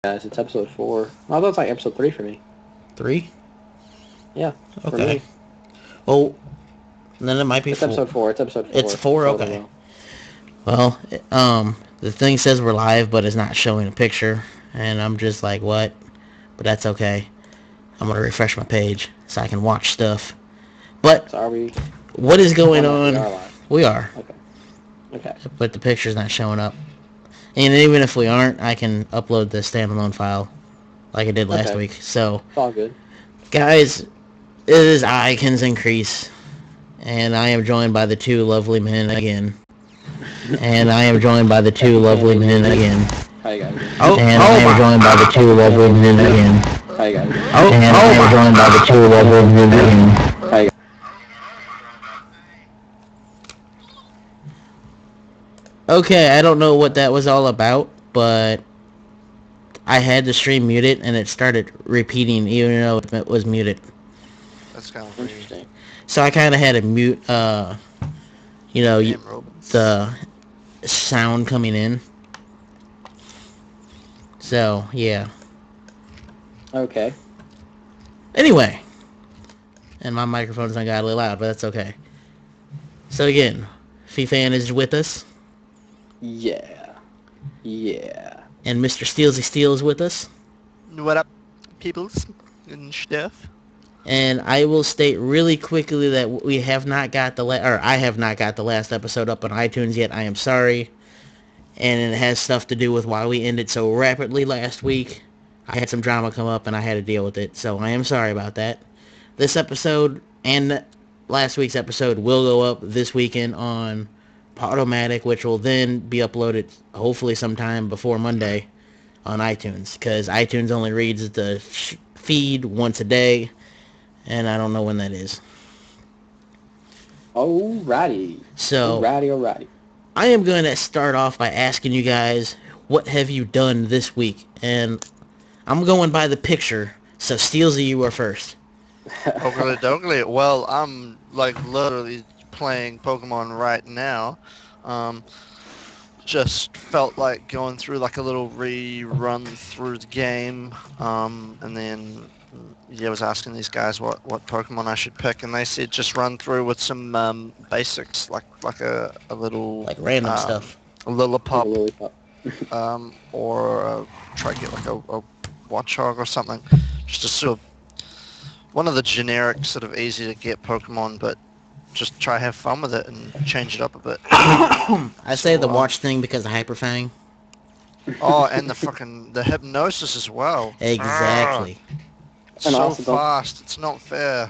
guys. It's episode 4. Well, that's like episode 3 for me. 3? Yeah, for Okay. me. Well, then it might be It's 4. episode 4. It's episode 4. It's 4? Total, Okay. though. Well, the thing says we're live, but it's not showing a picture. And I'm just like, what? But that's okay. I'm going to refresh my page so I can watch stuff. But So are we... what is going on? We are live. We are. Okay. But the picture's not showing up. And even if we aren't, I can upload the standalone file like I did last week. So, it's all good. Guys, it is I, KenzenCrese, and I am joined by the two lovely men again. And I am joined by the two lovely men again. Hi, guys. And I am joined by the two lovely men again. Hi, guys. And I am joined by the two lovely men again. Hi, guys. Okay, I don't know what that was all about, but I had the stream muted and it started repeating even though it was muted. That's kind of Interesting. So I kind of had to mute, the sound coming in. So, yeah. Okay. Anyway. And my microphone's not got a little loud, but that's okay. So again, FeFan is with us. Yeah. And Mr. Steelzy Steel is with us. What up, peoples and stuff? And I will state really quickly that we have not got I have not got the last episode up on iTunes yet. I am sorry. And it has stuff to do with why we ended so rapidly last week. I had some drama come up and I had to deal with it. So I am sorry about that. This episode and last week's episode will go up this weekend on Podomatic, which will then be uploaded hopefully sometime before Monday on iTunes, because iTunes only reads the feed once a day, and I don't know when that is. Alrighty. So, Alrighty. I am going to start off by asking you guys, what have you done this week? And I'm going by the picture, so Steelzy, you are first. Oakley dokley. Well, I'm literally playing Pokemon right now. Just felt like going through a little rerun through the game, and then I was asking these guys what Pokemon I should pick, and they said just run through with some basics, like a little random stuff, a Lillipop, or try to get a Watchog or something, just to sort of one of the generic sort of easy to get Pokemon, but just try to have fun with it and change it up a bit. I say the watch thing because of Hyperfang. Oh, and the hypnosis as well. Exactly. And so fast, it's not fair.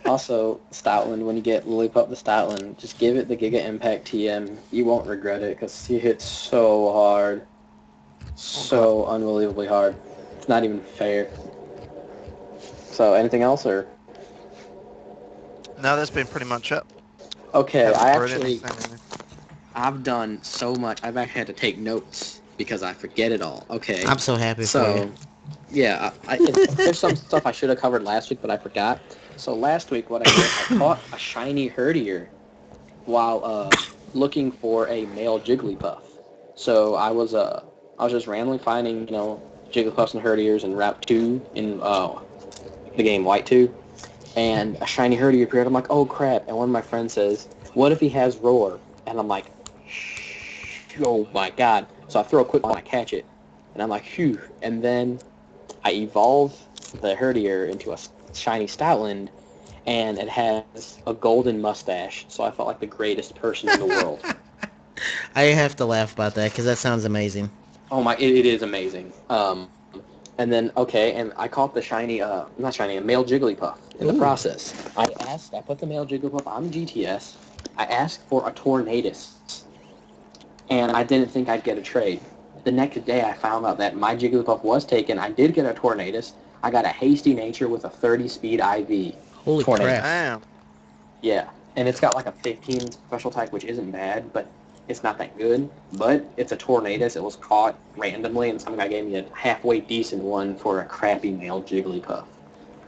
Also, Stoutland, when you get Lillipup the Stoutland, just give it the Giga Impact TM. You won't regret it, because he hits so hard. So unbelievably hard. It's not even fair. So, anything else, or? No, that's been pretty much it. Okay, I've done so much. I've actually had to take notes because I forget it all. Okay. I'm so happy for you. Yeah, there's some stuff I should have covered last week, but I forgot. So last week, what I did, I caught a shiny Herdier while looking for a male Jigglypuff. So I was just randomly finding, Jigglypuffs and Herdiers in Route 2 in the game White 2. And a shiny Herdier appeared. I'm like, oh crap. And one of my friends says, what if he has Roar? And I'm like, oh my god. So I throw a quick one, I catch it. And I'm like, phew. And then I evolve the Herdier into a shiny Stoutland, and it has a golden mustache. So I felt like the greatest person in the world. I have to laugh about that because that sounds amazing. Oh my, it is amazing. And then, and I caught the shiny, a male Jigglypuff in the process. I put the male Jigglypuff on GTS. I asked for a Tornadus. And I didn't think I'd get a trade. The next day I found out that my Jigglypuff was taken. I did get a Tornadus. I got a Hasty Nature with a 30-speed IV. Holy Tornadus. crap. Damn. Yeah. And it's got a 15 special type, which isn't bad, but it's not that good. But it's a Tornadus. It was caught randomly, and some guy gave me a halfway decent one for a crappy male Jigglypuff.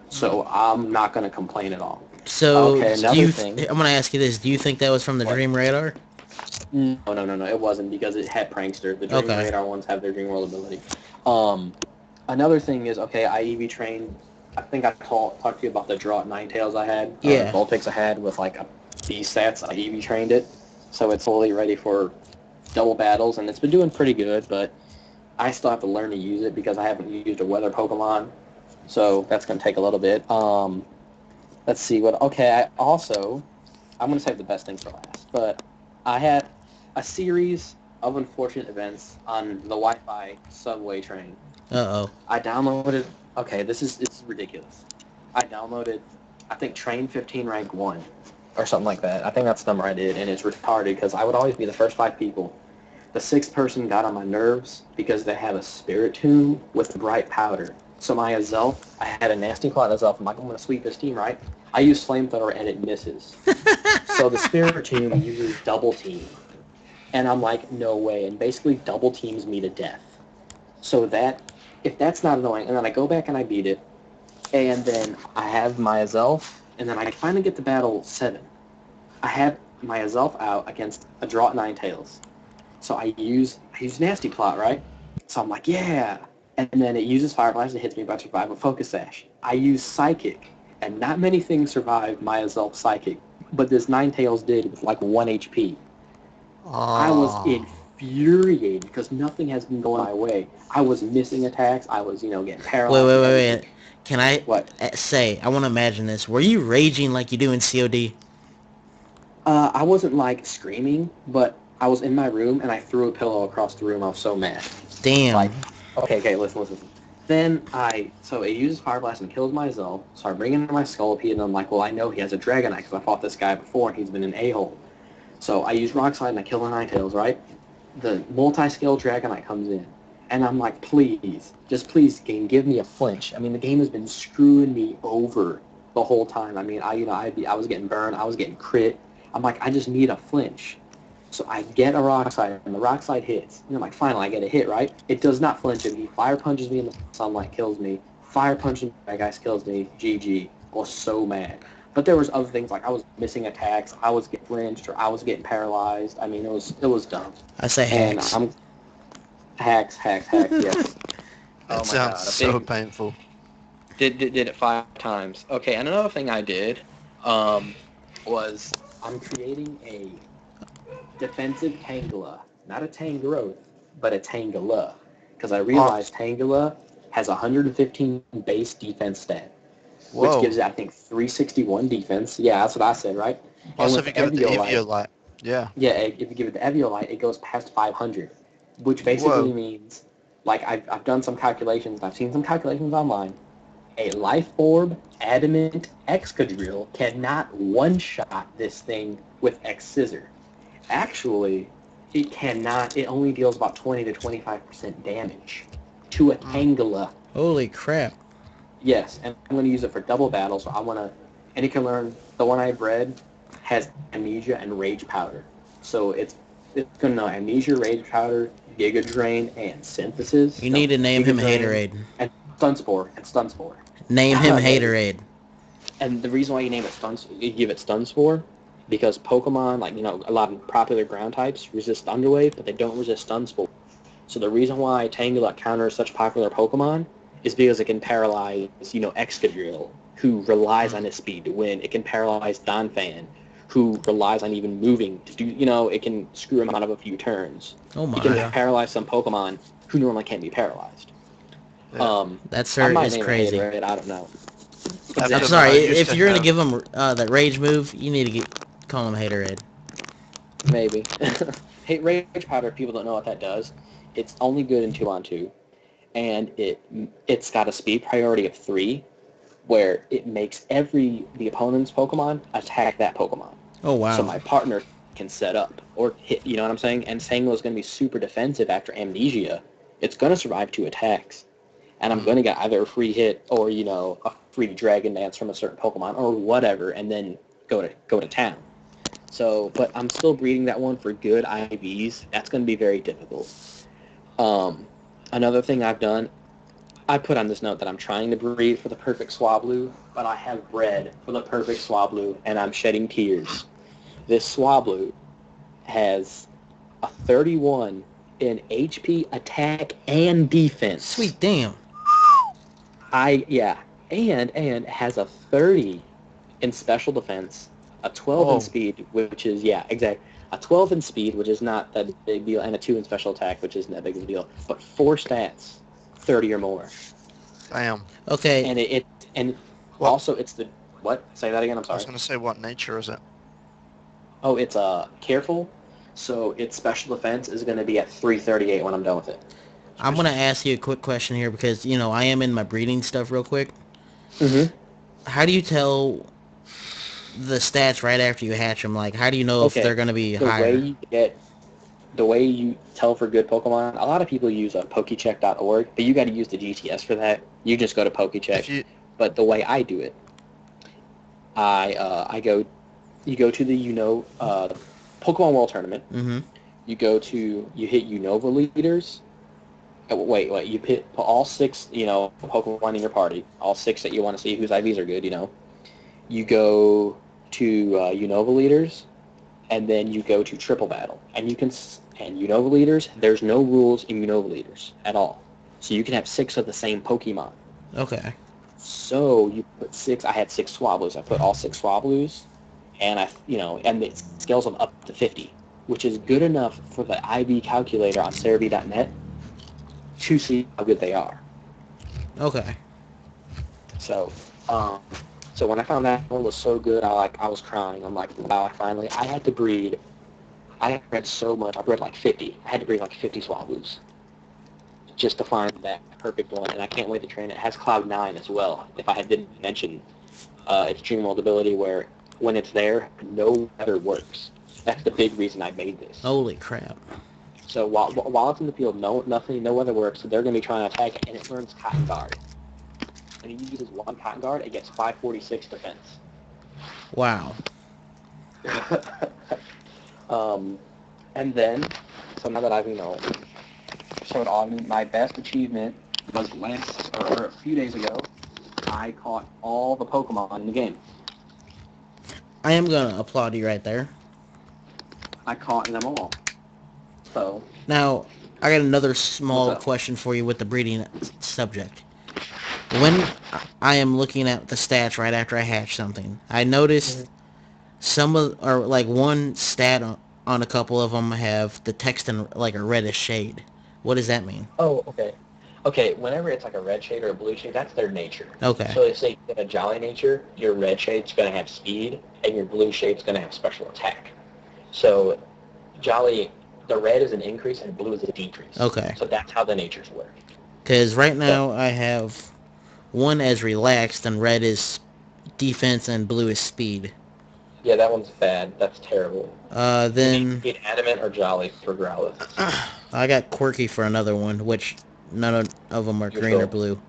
So I'm not going to complain at all. So, another thing. I'm going to ask you this. Do you think that was from the Dream Radar? No, it wasn't, because it had Prankster. The Dream Radar ones have their Dream World ability. Another thing is, okay, I EV trained. I think I talked to you about the Draught Ninetales I had, or Yeah. Vulpix I had with like B stats. I EV trained it, so it's fully ready for double battles, and it's been doing pretty good. But I still have to learn to use it because I haven't used a weather Pokemon, so that's going to take a little bit. Let's see what. Okay, I'm going to save the best things for last, but I had a series of unfortunate events on the Wi-Fi subway train. Uh-oh. I downloaded. Okay, it's ridiculous. I downloaded, I think Train 15 Rank 1 or something like that. I think that's the number I did, and it's retarded because I would always be the first 5 people. The sixth person got on my nerves because they have a spirit tomb with bright powder. So my Azelf, I had a nasty claw Azelf. I'm like, I'm going to sweep this team, right? I use flamethrower and it misses. So the spirit tomb uses double team. And I'm like, no way. And basically double teams me to death. So if that's not annoying, and then I go back and I beat it, and then I have my Azelf, and then I finally get to battle 7. I have my Azelf out against a Draught Ninetales. So I use Nasty Plot, right? So I'm like, yeah. And then it uses Fire Blast and hits me, but I survive with Focus Sash. I use Psychic, and not many things survive my Azelf Psychic, but this Ninetales did with like 1 HP. I was infuriated because nothing has been going my way. I was missing attacks. I was, getting paralyzed. Wait. Can I What? say, I want to imagine this. Were you raging like you do in COD? I wasn't like screaming, but I was in my room and I threw a pillow across the room. I was so mad. Damn. Like, okay, listen. Then so it uses Fire Blast and kills my Zelf. So I bring in my Scolipede and I'm like, well, I know he has a Dragonite because I fought this guy before and he's been an a-hole. So I use Rock Slide and I kill the Ninetales, right? The multi-skill Dragonite comes in. And I'm like, please, just please, game, give me a flinch. I mean, the game has been screwing me over the whole time. I mean, I was getting burned. I was getting crit. I'm like, I just need a flinch. So I get a Rock Slide, and the Rock Slide hits. And I'm like, finally, I get a hit, right? It does not flinch at me. Fire punches me in the sunlight, kills me. Fire punches that guy kills me. GG. I was so mad. But there was other things, like I was missing attacks, I was getting flinched, or I was getting paralyzed. I mean, it was dumb. I say hacks. And hacks, yes. That sounds so painful. Did it 5 times. Okay, and another thing I did was I'm creating a defensive Tangela. Not a Tangrowth, but a Tangela. Because I realized Tangela has 115 base defense stat. Whoa. Which gives it, I think, 361 defense. Yeah, that's what I said, right? Plus, if you give it the Eviolite. Yeah. Yeah, if you give it the Eviolite, it goes past 500. Which basically means, like, I've done some calculations. I've seen some calculations online. A Life Orb Adamant Excadrill cannot one-shot this thing with X-Scissor. Actually, it cannot. It only deals about 20 to 25% damage to a Tangela. Holy crap. Yes, and I'm going to use it for double battle, so I want to... And you can learn, the one I bred has Amnesia and Rage Powder. So it's going to know Amnesia, Rage Powder, Giga Drain, and Synthesis. You need to name him Haterade. And Stun Spore. Name him Haterade. And the reason why you name it you give it Stun Spore, because Pokemon, like, a lot of popular ground types resist Thunder Wave, but they don't resist Stun Spore. So the reason why Tangela counters such popular Pokemon is because it can paralyze, Excadrill, who relies on its speed to win. It can paralyze Donphan, who relies on even moving to do, it can screw him out of a few turns. Oh my. It can paralyze some Pokemon who normally can't be paralyzed. Yeah. That sir is crazy. I don't know. I'm sorry, if you're going to give him that Rage move, you need to call him Haterade. Maybe. Rage Powder, people don't know what that does. It's only good in 2-on-2. And it's got a speed priority of 3, where it makes the opponent's Pokemon attack that Pokemon. Oh, wow. So my partner can set up or hit, you know what I'm saying? And Tangela is going to be super defensive after Amnesia. It's going to survive 2 attacks. And I'm going to get either a free hit or, a free Dragon Dance from a certain Pokemon or whatever, and then go to town. So, but I'm still breeding that one for good IVs. That's going to be very difficult. Another thing I've done, I put on this note that I'm trying to breed for the perfect Swablu, but I have bred for the perfect Swablu, and I'm shedding tears. This Swablu has a 31 in HP, attack, and defense. Sweet damn. Yeah, and it has a 30 in special defense, a 12 in Oh, speed, which is yeah, exactly. A 12 in speed, which is not that big deal, and a 2 in special attack, which isn't that big of a deal. But 4 stats, 30 or more, damn. Okay, and and What? also it's the what? Say that again. I'm I was sorry. going to say, what nature is it? Oh, it's careful. So its special defense is going to be at 338 when I'm done with it. I'm gonna ask you a quick question here because I am in my breeding stuff real quick. Mm-hmm. How do you tell the stats right after you hatch them? Like, how do you know if they're Okay. gonna be The way higher? you get the way you tell for good Pokemon, a lot of people use Pokecheck.org, but you got to use the GTS for that. You just go to If Pokecheck. you, But the way I do it, I go you go to the Pokemon World Tournament. Mm-hmm. You hit Unova leaders. Wait, you put all six Pokemon in your party, all six that you want to see whose IVs are good. You go to Unova leaders, and then you go to triple battle, and Unova leaders. There's no rules in Unova leaders at all, so you can have six of the same Pokemon. Okay. So you put six. I had six Swablues. I put all six Swablues, and and it scales them up to 50, which is good enough for the IV calculator on Cerebi.net to see how good they are. Okay. So, um, so when I found that one was so good, I was crying. I'm like, wow! I had to breed. I had bred so much. I bred like 50. I had to breed like 50 Swablues just to find that perfect one, and I can't wait to train it. It has Cloud 9 as well. If I didn't mention its Dream World ability, where when it's there, no weather works. That's the big reason I made this. Holy crap. So while it's in the field, no weather works. So they're going to be trying to attack it, and it learns Cotton Guard. And it uses one Cotton Guard, it gets 546 defense. Wow. um, and then, so now that I've showed all my best achievement was a few days ago. I caught all the Pokemon in the game. I am gonna applaud you right there. I caught them all. So Now, I got another what's small up? question for you with the breeding subject. When I am looking at the stats right after I hatch something, I noticed some of, or like one stat on a couple of them have the text in like a reddish shade. What does that mean? Oh, okay. Okay, whenever it's like a red shade or a blue shade, that's their nature. Okay. So they say in a Jolly nature, your red shade's going to have speed, and your blue shade's going to have special attack. So Jolly, the red is an increase, and blue is a decrease. Okay. So that's how the natures work. Because right So, now I have one as relaxed and red is defense and blue is speed. yeah, that one's bad. That's terrible. You Then need Adamant or Jolly for Growlithe. I got quirky for another one, which none of them are green or Neutral. blue.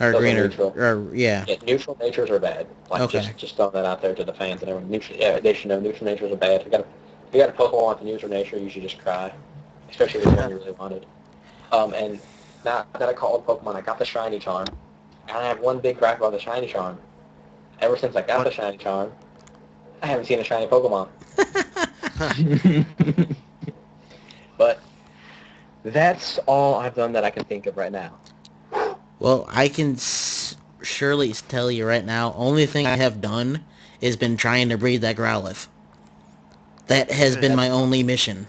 Or Those are green neutral. or yeah. Yeah, neutral natures are bad. Like Okay. just throwing that out there to the fans and everyone. They should know neutral natures are bad. If you got a Pokemon with a neutral nature, you should just cry, especially if it's one you really wanted. And now that I called Pokemon, I got the shiny charm, and I have one big gripe about the shiny charm. Ever since I got what? the shiny charm, I haven't seen a shiny Pokemon. But that's all I've done that I can think of right now. Well, I can surely tell you right now, only thing I have done is been trying to breed that Growlithe. That has been my only mission.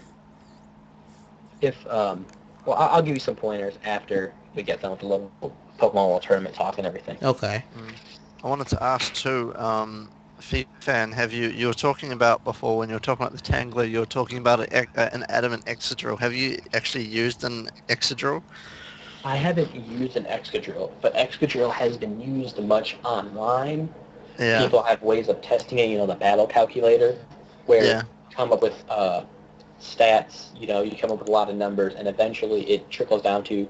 If well, I'll give you some pointers after we get done with the little Pokemon World Tournament talk and everything. Okay. I wanted to ask too, Fan, you were talking about before when you were talking about the Tangler, you were talking about an Adamant Excadrill. Have you actually used an Excadrill? I haven't used an Excadrill, but Excadrill has been used much online. Yeah. People have ways of testing it, the battle calculator, where Yeah. you come up with stats, you come up with a lot of numbers, and eventually it trickles down to,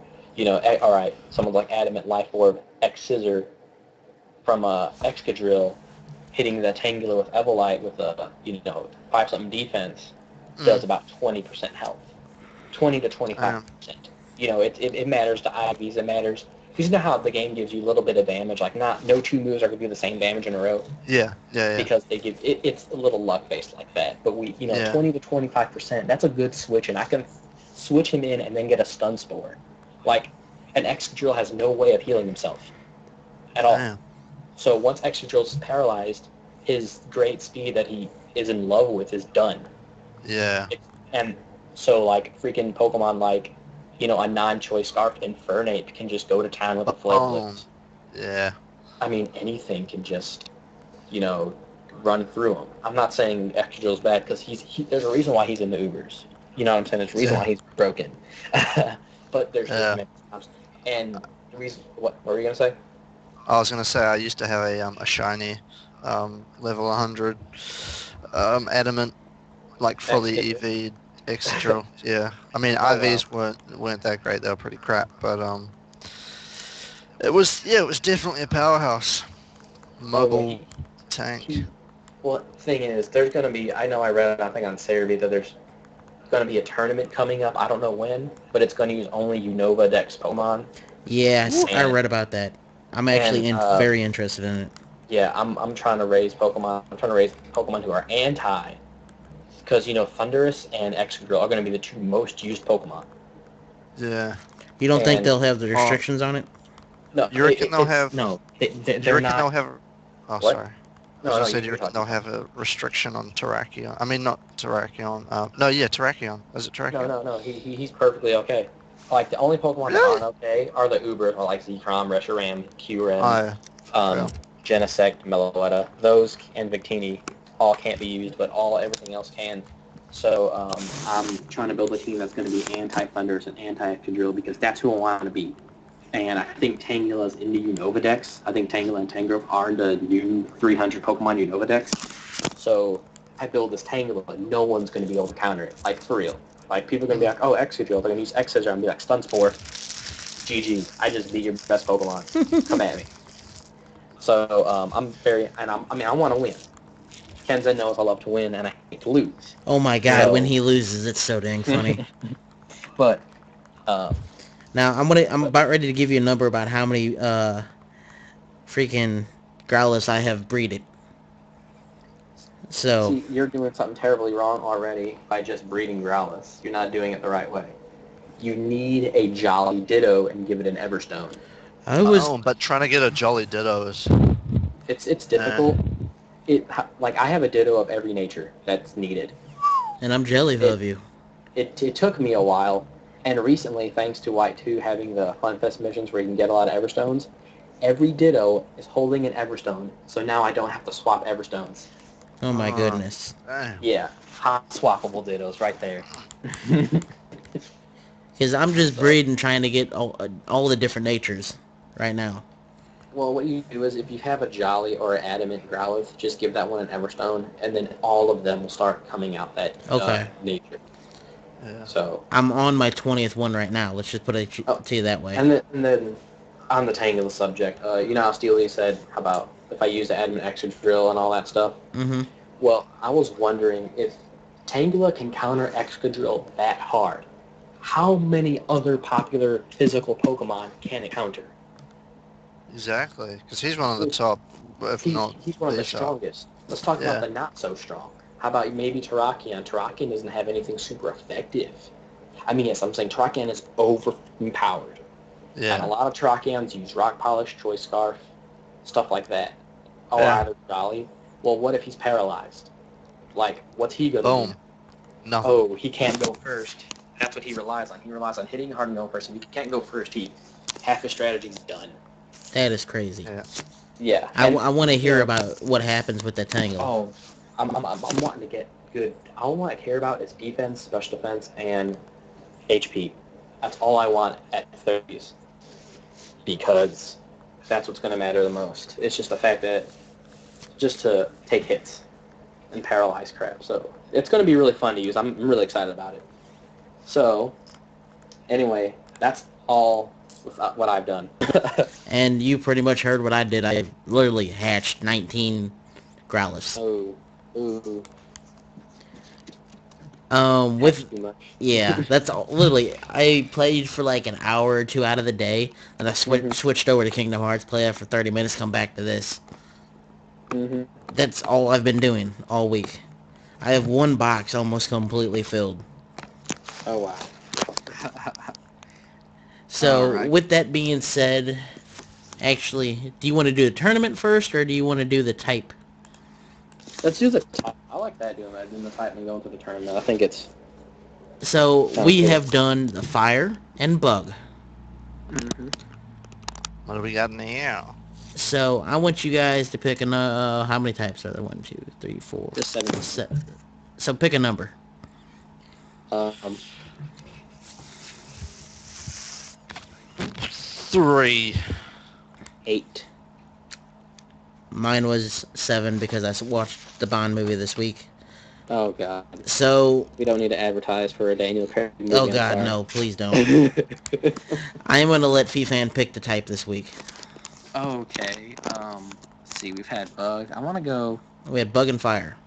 all right, someone like Adamant Life Orb, X Scissor from Excadrill hitting the Tangler with Evolite with a, 5-something defense does about 20% health. 20 to 25%. It matters to IVs, it matters. Because you know how the game gives you a little bit of damage, like no two moves are going to do the same damage in a row? Yeah. Because they give it's a little luck-based like that. But 20 to 25%, that's a good switch, and I can switch him in and then get a stun spore. Like, an Excadrill has no way of healing himself. at all. Damn. So once Excadrill's paralyzed, his great speed that he is in love with is done. Yeah. And so, like, freaking Pokemon like, a non-choice Scarf Infernape can just go to town with a Flare Blitz. Yeah. I mean, anything can just, run through him. I'm not saying Excadrill's bad, because there's a reason why he's in the Ubers. You know what I'm saying? There's a reason why he's broken. But there's just many times. And the reason, what were you going to say? I was gonna say I used to have a shiny, level 100, adamant, like fully EV'd Excadrill. Yeah, I mean IVs weren't that great. They were pretty crap, but it was definitely a powerhouse, mobile tank. Well, the thing is, there's gonna be. I know I read, I think on Cerebi, that there's gonna be a tournament coming up. I don't know when, but it's gonna use only Unova Dex Pokemon. Yes, I read about that. I'm actually very interested in it. Yeah, I'm trying to raise Pokemon. I'm trying to raise Pokemon who are anti, because Thundurus and Excadrill are going to be the two most used Pokemon. Yeah. You don't think they'll have the restrictions on it? No. You reckon they'll have? No, you reckon they'll have? Oh, what? sorry. I was going to say, do you reckon they'll have a restriction on Terrakion? I mean, not Terrakion. Terrakion. Is it Terrakion? No. He's perfectly okay. Like, the only Pokemon that aren't okay are the Ubers, or like Zekrom, Reshiram, Kyurem, Genesect, Meloetta. Those and Victini all can't be used, but everything else can. So I'm trying to build a team that's going to be anti-Thundurus and anti-Excadrill, because that's who I want to be. And I think Tangela's in the Unova Dex. I think Tangela and Tangrowth are in the new 300 Pokemon Unova Dex. So I build this Tangela, but no one's going to be able to counter it. Like, for real. Like, people are going to be like, oh, Excadrill. They're going to use Excadrill and be like, Stun Spore. GG. I just beat your best Pokemon. Come at me. So I want to win. Kenzen knows I love to win, and I hate to lose. Oh my god, when he loses, it's so dang funny. But now I'm about ready to give you a number about how many freaking Growlithe I have breeded. So see, you're doing something terribly wrong already by just breeding Growlithe. You're not doing it the right way. You need a Jolly Ditto and give it an Everstone. But trying to get a Jolly Ditto is... It's difficult. I have a Ditto of every nature that's needed. And I'm jelly of you. It took me a while, and recently, thanks to White 2 having the FunFest missions where you can get a lot of Everstones, every Ditto is holding an Everstone, so now I don't have to swap Everstones. Oh my goodness. Yeah, hot swappable Dittos right there. Because I'm just breeding, trying to get all the different natures right now. Well, what you do is if you have a Jolly or an Adamant Growlithe, just give that one an Everstone, and then all of them will start coming out that nature. Yeah. So I'm on my 20th one right now. Let's just put it to you that way. And then on the Tangela subject, you know how Steelzy said about if I use the Adamant Excadrill and all that stuff? Mm-hmm. Well, I was wondering if Tangela can counter Excadrill that hard, how many other popular physical Pokemon can it counter? Exactly, because he's one of the top, he's one of the strongest. Let's talk about the not so strong. How about maybe Terrakion? Terrakion doesn't have anything super effective. I mean, yes, I'm saying Terrakion is overpowered. Yeah. And a lot of Terrakions use Rock Polish, Choice Scarf, stuff like that. Or either Jolly. Well, what if he's paralyzed? Like, what's he gonna do? Nothing. Oh, he can't go first. That's what he relies on. He relies on hitting hard and going first. If he can't go first, half his strategy's done. That is crazy. Yeah. I want to hear about what happens with that Tangle. Oh, I'm wanting to get good. All I want to care about is defense, special defense, and HP. That's all I want at 30s. Because that's what's going to matter the most. It's just the fact that just to take hits and paralyze crap. So it's going to be really fun to use. I'm really excited about it. So anyway, that's all with what I've done. And you pretty much heard what I did. I literally hatched 19 Growlithes. Oh. That's all. Literally, I played for like an hour or two out of the day, and I switched over to Kingdom Hearts, play that for 30 minutes, come back to this. That's all I've been doing all week. I have one box almost completely filled. Oh, wow. So, with that being said, Actually, do you want to do the tournament first, or do you want to do the type? Let's do the type. I like that, doing the type and going to the tournament. I think it's... So, we good. have done the fire and bug. Mm-hmm. What do we got in the air? So, I want you guys to pick how many types are there? 1, 2, 3, 4, Just 7. 7. So, pick a number. 3. 8. Mine was 7 because I watched the Bond movie this week. Oh, God. So... We don't need to advertise for a Daniel Craig movie. Oh, God, no. Please don't. I am going to let FeFan pick the type this week. Okay. Let's see. We've had bug. I want to go... We had bug and fire.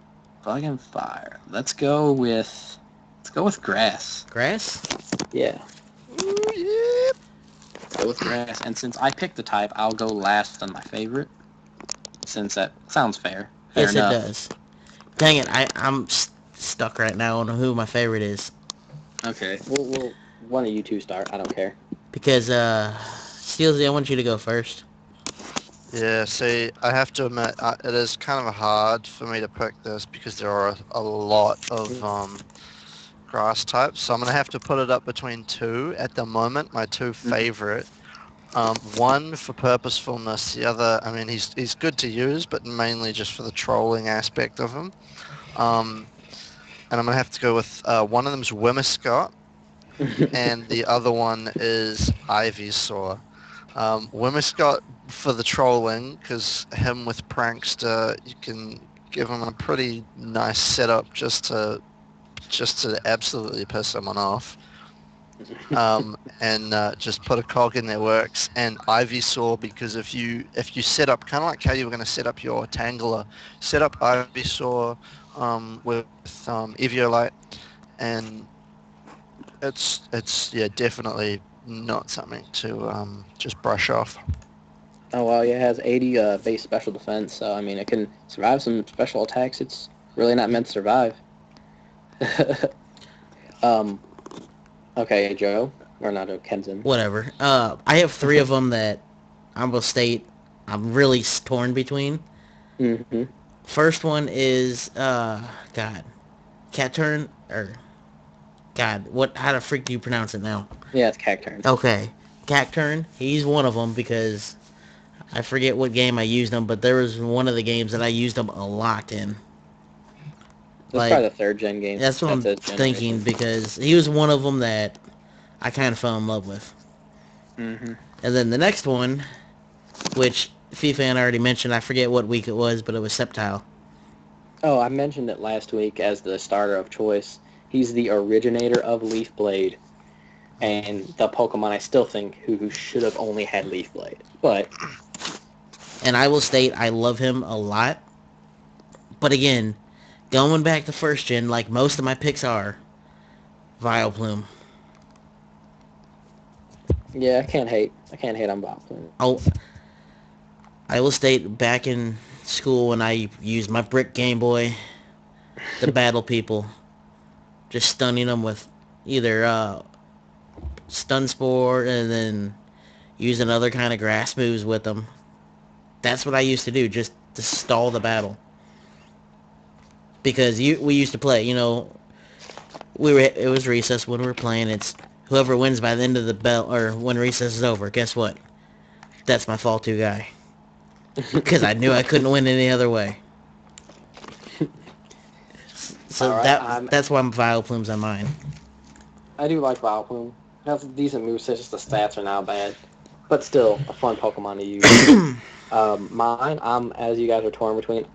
Bug and fire. Let's go with grass. Grass? Yeah. Ooh, yeah. Let's go with grass. And since I picked the type, I'll go last on my favorite. Since that sounds fair. Fair Yes, enough. it does. Dang it, I'm stuck right now on who my favorite is. Okay. We'll one of you two start. I don't care. Because, Steelzy, I want you to go first. Yeah, see, I have to admit, it is kind of hard for me to pick this because there are a lot of grass types. So I'm going to have to put it up between 2 at the moment, my 2 favorite. One for purposefulness, the other, I mean, he's good to use, but mainly just for the trolling aspect of him. And I'm going to have to go with, one of them's Wimmerscott, and the other one is Ivysaur. Wimmerscott for the trolling, because him with Prankster, you can give him a pretty nice setup just to absolutely piss someone off. And just put a cog in their works. And Ivysaur, because if you set up, kind of like how you were going to set up your Tangela, set up Ivysaur with Eviolite, and it's definitely not something to just brush off. Oh, well, yeah, it has 80 base special defense, so, I mean, it can survive some special attacks. It's really not meant to survive. Okay, Joe. Or not Joe, Kenzen. Whatever. I have 3 of them that I will state I'm really torn between. Mm-hmm. First one is, Cacturn, or... God, how the freak do you pronounce it now? Yeah, it's Cacturn. Okay. Cacturn, he's one of them because I forget what game I used him, but there was one of the games that I used him a lot in. That's probably the 3rd gen game. That's what I'm thinking, because he was one of them that I kind of fell in love with. Mm-hmm. And then the next one, which FeFan already mentioned, I forget what week it was, but it was Sceptile. Oh, I mentioned it last week as the starter of choice. He's the originator of Leaf Blade, and the Pokemon I still think who should have only had Leaf Blade. But... And I will state I love him a lot. But again, going back to 1st gen, like most of my picks are, Vileplume. Yeah, I can't hate on Vileplume. I will state back in school when I used my brick Game Boy to battle people, just stunning them with either Stun Spore and then using other kind of grass moves with them. That's what I used to do, just to stall the battle. Because we used to play, it was recess when we were playing. It's whoever wins by the end of the bell, or when recess is over. Guess what? That's my fall 2 guy. Because I knew I couldn't win any other way. So right, that's why Vileplume's on mine. I do like Vileplume. It has a decent moveset, just the stats are now bad. But still, a fun Pokemon to use. Mine, as you guys are torn between,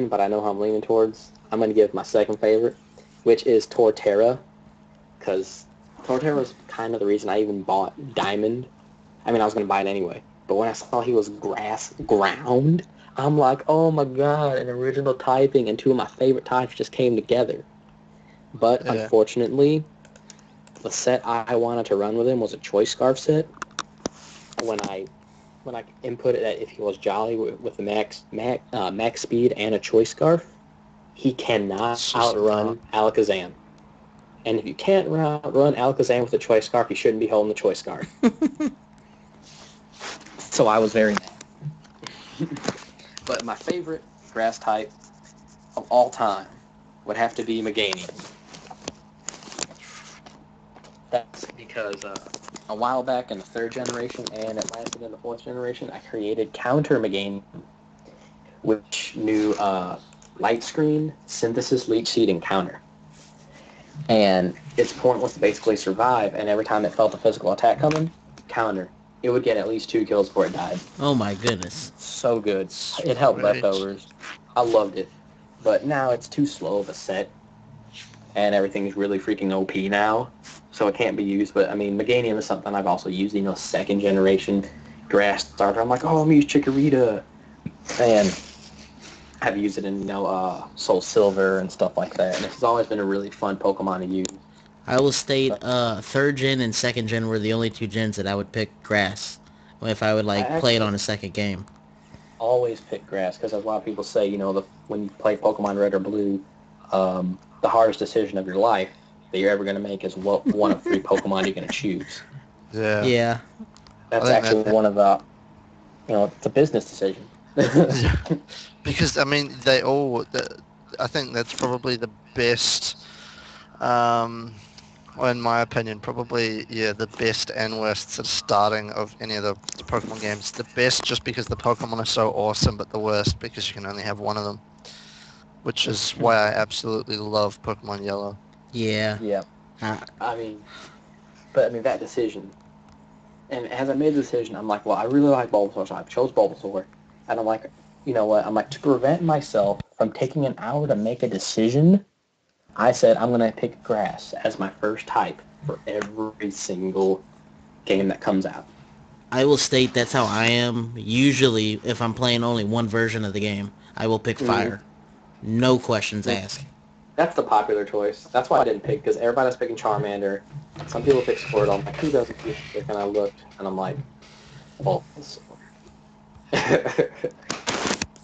but I know who I'm leaning towards. I'm going to give my second favorite, which is Torterra. Because Torterra was kind of the reason I even bought Diamond. I mean, I was going to buy it anyway. But when I saw he was grass ground, I'm like, oh my god, an original typing, and 2 of my favorite types just came together. But unfortunately, the set I wanted to run with him was a Choice Scarf set. When I inputted that if he was Jolly with the max speed and a Choice Scarf, he cannot outrun Alakazam. And if you can't outrun Alakazam with a Choice Scarf, you shouldn't be holding the Choice Scarf. So I was very mad. But my favorite grass type of all time would have to be Meganium. That's because a while back in the 3rd generation, and it lasted in the 4th generation, I created Counter Meganium, which knew Light Screen, Synthesis, Leech Seed, and Counter. And its point was to basically survive, and every time it felt a physical attack coming, counter. It would get at least 2 kills before it died. Oh my goodness. So good. It helped leftovers. I loved it. But now it's too slow of a set, and everything's really freaking OP now, so it can't be used. But, I mean, Meganium is something I've also used, 2nd generation grass starter. I'm like, oh, I'm going to use Chikorita. And I've used it in, Soul Silver and stuff like that. And it's always been a really fun Pokemon to use. I will state 3rd gen and 2nd gen were the only 2 gens that I would pick grass if I would play it on a 2nd game. Always pick grass because a lot of people say, when you play Pokemon Red or Blue, the hardest decision of your life that you're ever going to make is what one of 3 Pokemon you're going to choose. Yeah. Yeah. That's actually one of the, it's a business decision. Because, I mean, I think that's probably the best, well, in my opinion, probably, the best and worst sort of starting of any of the Pokemon games. The best just because the Pokemon are so awesome, but the worst because you can only have one of them. Which is why I absolutely love Pokemon Yellow. Yeah. Yeah. I mean, that decision. And as I made the decision, I'm like, well, I really like Bulbasaur, so I chose Bulbasaur. And I'm like, you know what? I'm like, to prevent myself from taking an hour to make a decision, I said I'm going to pick grass as my first type for every single game that comes out. I will state that's how I am. Usually, if I'm playing only one version of the game, I will pick fire. No questions asked. That's the popular choice. That's why I didn't pick, because everybody's picking Charmander. Some people pick Squirtle. I'm like, who doesn't pick? And I looked, and I'm like, Bulbasaur.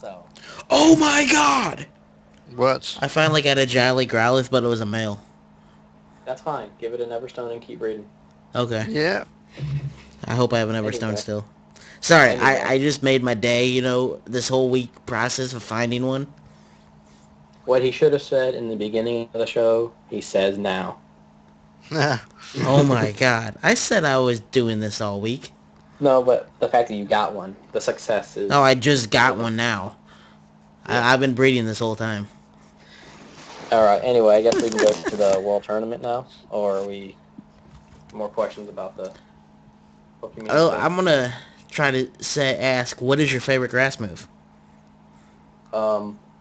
So. Oh my god! What? I finally got a Jolly Growlithe, but it was a male. That's fine. Give it an Everstone and keep breeding. Okay. Yeah. I hope I have an Everstone still. Sorry, Anyway. I just made my day, this whole week process of finding one. What he should have said in the beginning of the show, he says now. Oh my god. I said I was doing this all week. No, but the fact that you got one, the success is... Oh, I just got one now. Yeah. I've been breeding this whole time. Alright, anyway, I guess we can go to the World Tournament now, or are we... More questions about the Pokemon? Oh, I'm gonna try to ask, what is your favorite grass move?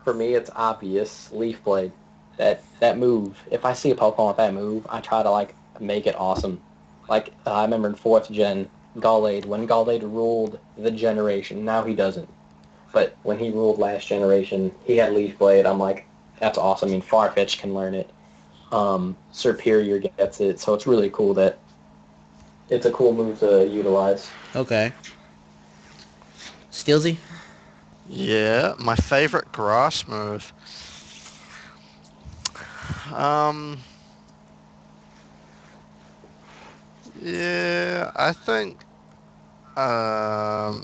For me, it's obvious. Leaf Blade. That move. If I see a Pokemon with that move, I try to, make it awesome. I remember in 4th gen, Gallade, when Gallade ruled the generation, now he doesn't. But when he ruled last generation, he had Leaf Blade. I'm like, that's awesome. I mean, Farfetch can learn it. Superior gets it. So it's really cool that it's a cool move to utilize. Okay. Steelzy? Yeah, my favorite grass move. Yeah, I think, I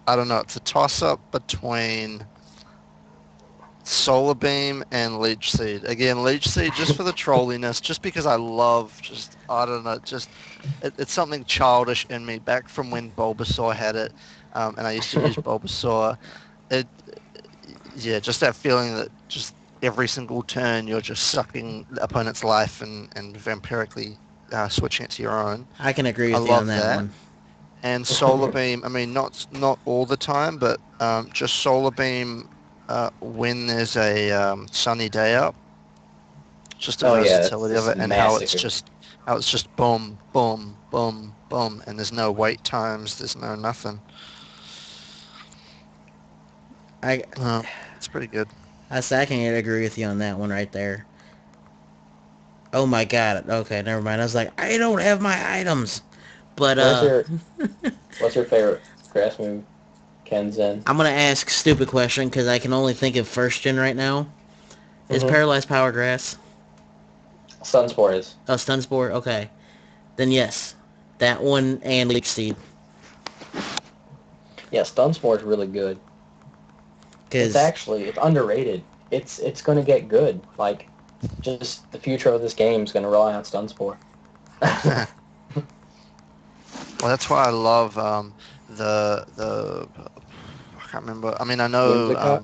don't know, it's a toss-up between Solar Beam and Leech Seed. Again, Leech Seed just for the trolliness, just because I love, I don't know, it's something childish in me back from when Bulbasaur had it, and I used to use Bulbasaur. Just that feeling that just every single turn you're just sucking the opponent's life and vampirically switching it to your own. I can agree with you on that one. And Solar Beam, I mean, not all the time, but just Solar Beam when there's a sunny day up. Just the versatility of it, and how it's just boom, boom, boom, boom, and there's no wait times, there's no nothing. It's pretty good. I can agree with you on that one right there. Oh my god. Okay, never mind. I was like, I don't have my items. But what's your favorite grass move, Kenzen? I'm gonna ask a stupid question because I can only think of 1st gen right now. Is Paralyzed Power grass? Sunspore is. Oh, Sunspore? Okay. Then yes. That one and Leech Seed. Yeah, Stunspore is really good. It's underrated. It's going to get good. Like, just the future of this game is going to rely on Stunspore. Well, that's why I love the I can't remember. I mean, I know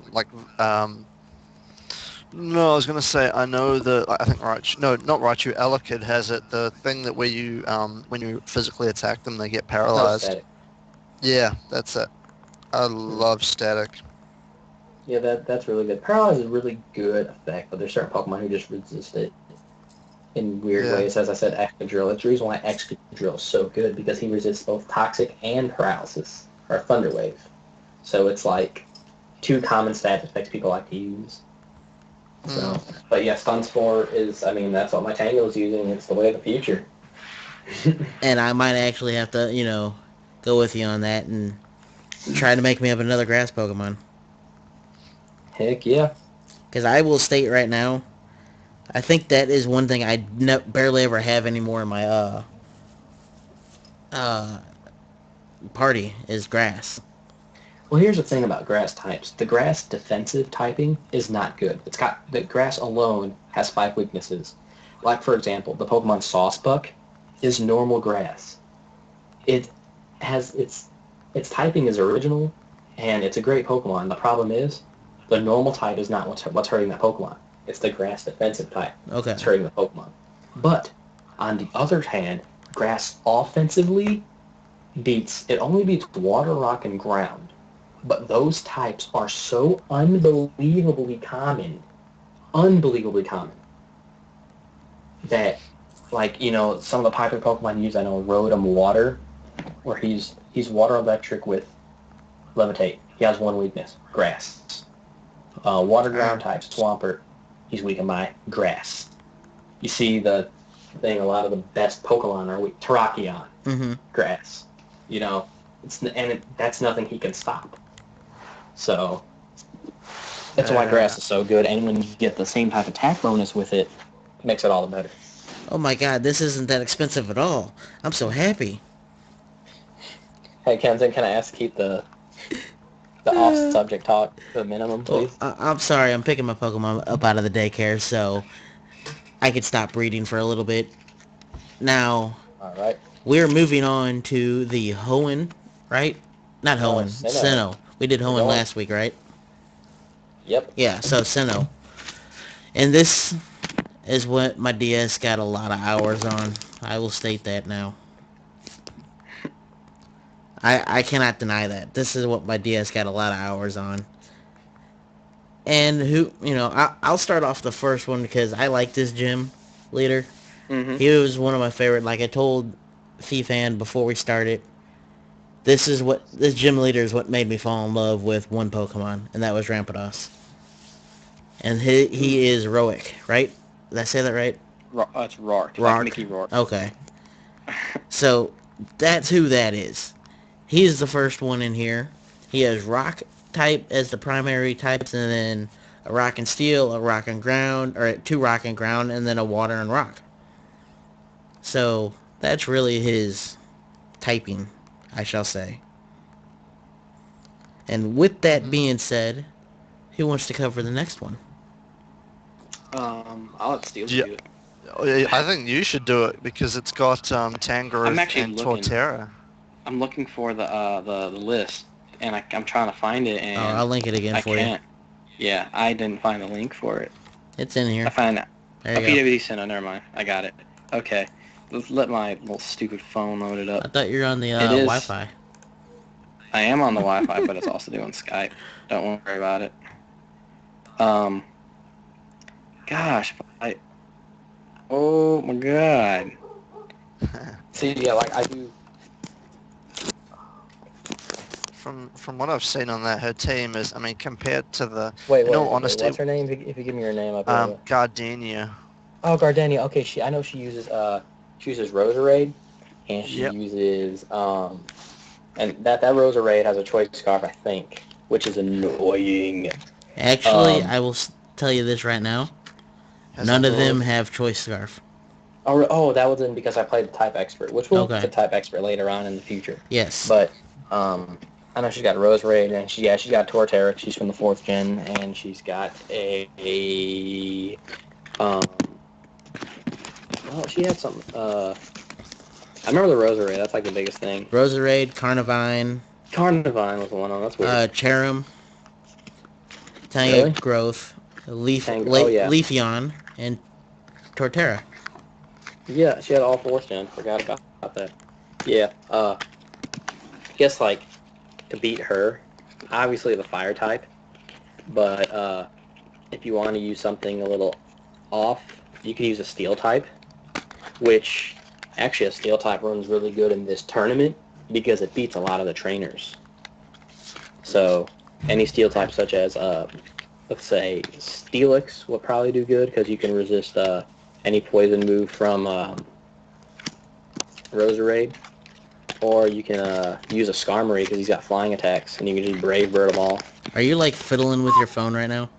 no, I was gonna say I know I think Raichu, no, not Raichu, Elekid has it. The thing that where you when you physically attack them, they get No paralyzed. static. Yeah, that's it. I love static. Yeah, that's really good. Paralyze is a really good effect, but there's certain Pokemon who just resist it in weird Yeah. ways. As I said, Excadrill. That's the reason why Excadrill is so good, because he resists both Toxic and Paralysis, or Thunder Wave. So it's like two common stat effects people like to use. So, but yeah, Stunspore is, I mean, that's what my Tango is using. It's the way of the future. And I might actually have to, go with you on that and try to make me up another grass Pokemon. Heck yeah. Because I will state right now, I think that is one thing I barely ever have anymore in my party is grass. Well, here's the thing about grass types. The grass defensive typing is not good. The grass alone has 5 weaknesses. Like, for example, the Pokemon Saucebuck is normal grass. It has its typing is original, and it's a great Pokemon. The problem is, the normal type is not what's hurting that Pokemon. It's the grass defensive type that's hurting the Pokemon. But, on the other hand, grass offensively only beats water, rock, and ground. But those types are so unbelievably common, that, like, some of the popular Pokemon use, I know, Rotom Water, where he's water electric with Levitate. He has one weakness, grass. Water ground type, Swampert, he's weakened by grass. You see the thing, a lot of the best Pokemon are weak. Terrakion, grass. That's nothing he can stop. So, that's why grass is so good, and when you get the same type of attack bonus with it, it makes it all the better. Oh my god, this isn't that expensive at all. I'm so happy. Hey, Kenzen, can I ask to keep the off-subject talk to a minimum, please? Well, I'm sorry, I'm picking my Pokemon up out of the daycare, so I could stop breeding for a little bit. Now, Alright. We're moving on to the Hoenn, right? Not Hoenn, Sinnoh. We did Hoenn last week, right? Yep. Yeah, so Sinnoh. And this is what my DS got a lot of hours on. I will state that now. I cannot deny that. This is what my DS got a lot of hours on. And I'll start off the first one because I like this gym leader. Mm-hmm. He was one of my favorite. Like I told FeFan before we started, this gym leader is what made me fall in love with one Pokemon, and that was Rampardos. And he is Roic, right? Did I say that right? It's Roark. Roark. Like Mickey Rourke. Okay. So, that's who that is. He is the first one in here. He has Rock type as the primary types, and then a Rock and Steel, a Rock and Ground, or 2 Rock and Ground, and then a Water and Rock. So, that's really his typing, I shall say. And with that being said, who wants to cover the next one? I'll let Steelzy do it. I think you should do it because it's got Tangrowth and Torterra. I'm looking for the list, and I'm trying to find it, and I'll link it again for you. I can't. Yeah, I didn't find the link for it. It's in here. I found it. There you go. PWD Sinnoh, never mind. I got it. Okay. Let's let my little stupid phone load it up. I thought you were on the Wi-Fi. I am on the Wi-Fi, but it's also doing Skype. Don't worry about it. Gosh, oh my god. See, yeah, like I do. From what I've seen on that, her team is, I mean, compared to the. Wait, what's her name? If you give me her name, Gardenia. Oh, Gardenia. Okay, I know she uses Roserade, and she uses and that Roserade has a choice scarf, I think, which is annoying. Actually, I will tell you this right now. None of them have choice scarf. Oh, that was because I played the Type Expert, which we'll get to Type Expert later on in the future. Yes. But I know she's got Roserade, and she's got Torterra. She's from the 4th gen, and she's got well, she had some, I remember the Roserade. That's like the biggest thing. Roserade, Carnivine. Carnivine was the one on. That's weird. Cherim. Tanga Really? Growth. Yeah. Leafeon, and Torterra. Yeah, she had all 4th gen. Forgot about that. Yeah. I guess like to beat her, obviously the fire type, but if you want to use something a little off, you could use a steel type, which actually a steel type runs really good in this tournament because it beats a lot of the trainers. So any steel type such as let's say Steelix will probably do good because you can resist any poison move from Roserade. Or you can use a Skarmory because he's got flying attacks, and you can just Brave Bird them all. Are you like fiddling with your phone right now?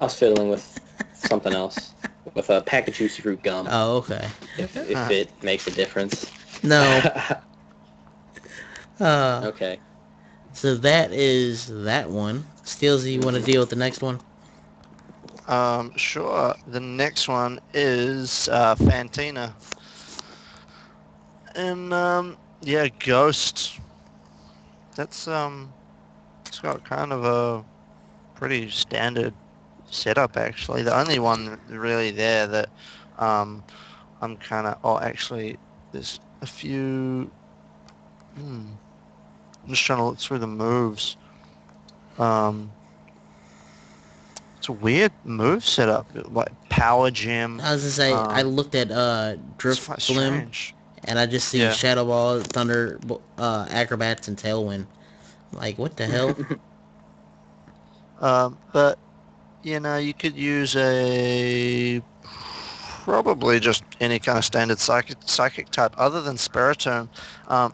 I was fiddling with something else, with a pack of Juicy Fruit gum. Oh, okay. If it makes a difference. No. Okay. So that is that one. Steelzy, you want to deal with the next one? Sure. The next one is Fantina. And yeah, Ghost. That's it's got kind of a pretty standard setup actually. The only one really there that I'm kind of actually there's a few. I'm just trying to look through the moves. It's a weird move setup, like Power Gem. I was gonna say I looked at Drift Bloom, strange. and I just see Shadow Ball, Thunder, Acrobats, and Tailwind. Like, what the hell? But you could use probably just any kind of standard psychic type other than Spiritomb.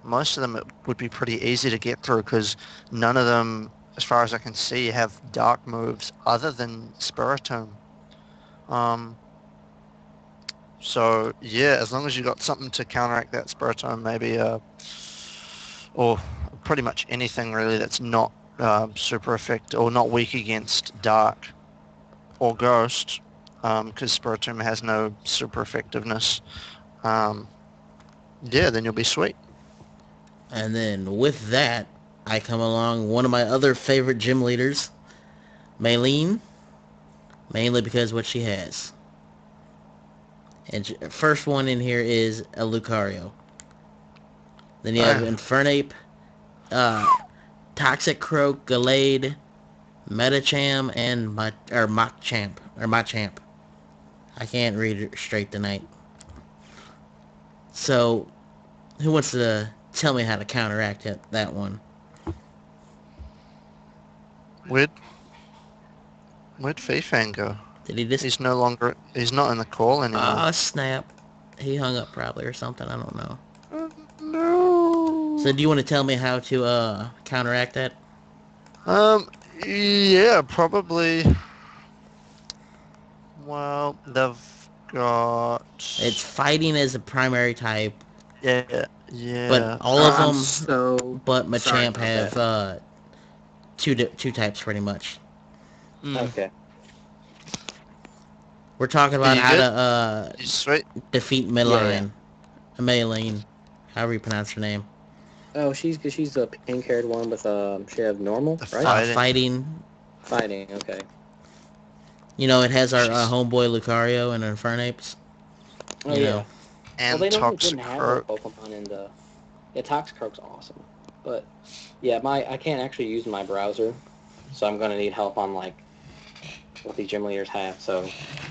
Most of them it would be pretty easy to get through because none of them, as far as I can see, have dark moves other than Spiritomb. So yeah, as long as you got something to counteract that Spiritomb, maybe or pretty much anything really that's not super effective or not weak against dark or ghost, because Spiritomb has no super effectiveness. Then you'll be sweet. And then with that, I come along one of my other favorite gym leaders, Maylene, mainly because what she has. And first one in here is a Lucario. Then you have Infernape, Toxic Croak, Gallade, Metacham, and Machamp. I can't read it straight tonight. So, who wants to tell me how to counteract that one? Where'd FeFan go? Did he just... He's not in the call anymore. Oh, snap. He hung up probably or something, I don't know. No. So do you want to tell me how to counteract that? Yeah, probably. Well, they've got... It's fighting as a primary type. Yeah. But all of them, but Machamp have two types pretty much. Okay. We're talking about how to defeat Maylene. Maylene, however you pronounce her name. Oh, she's the pink-haired one with she have normal, right? Fighting. Fighting. Okay. You know, it has our homeboy Lucario and Infernapes. Oh yeah. And they Toxic didn't have Croak. the Pokemon in the. Yeah, Toxic Croak's awesome, but yeah, I can't actually use my browser, so I'm gonna need help on like what these gym leaders have. So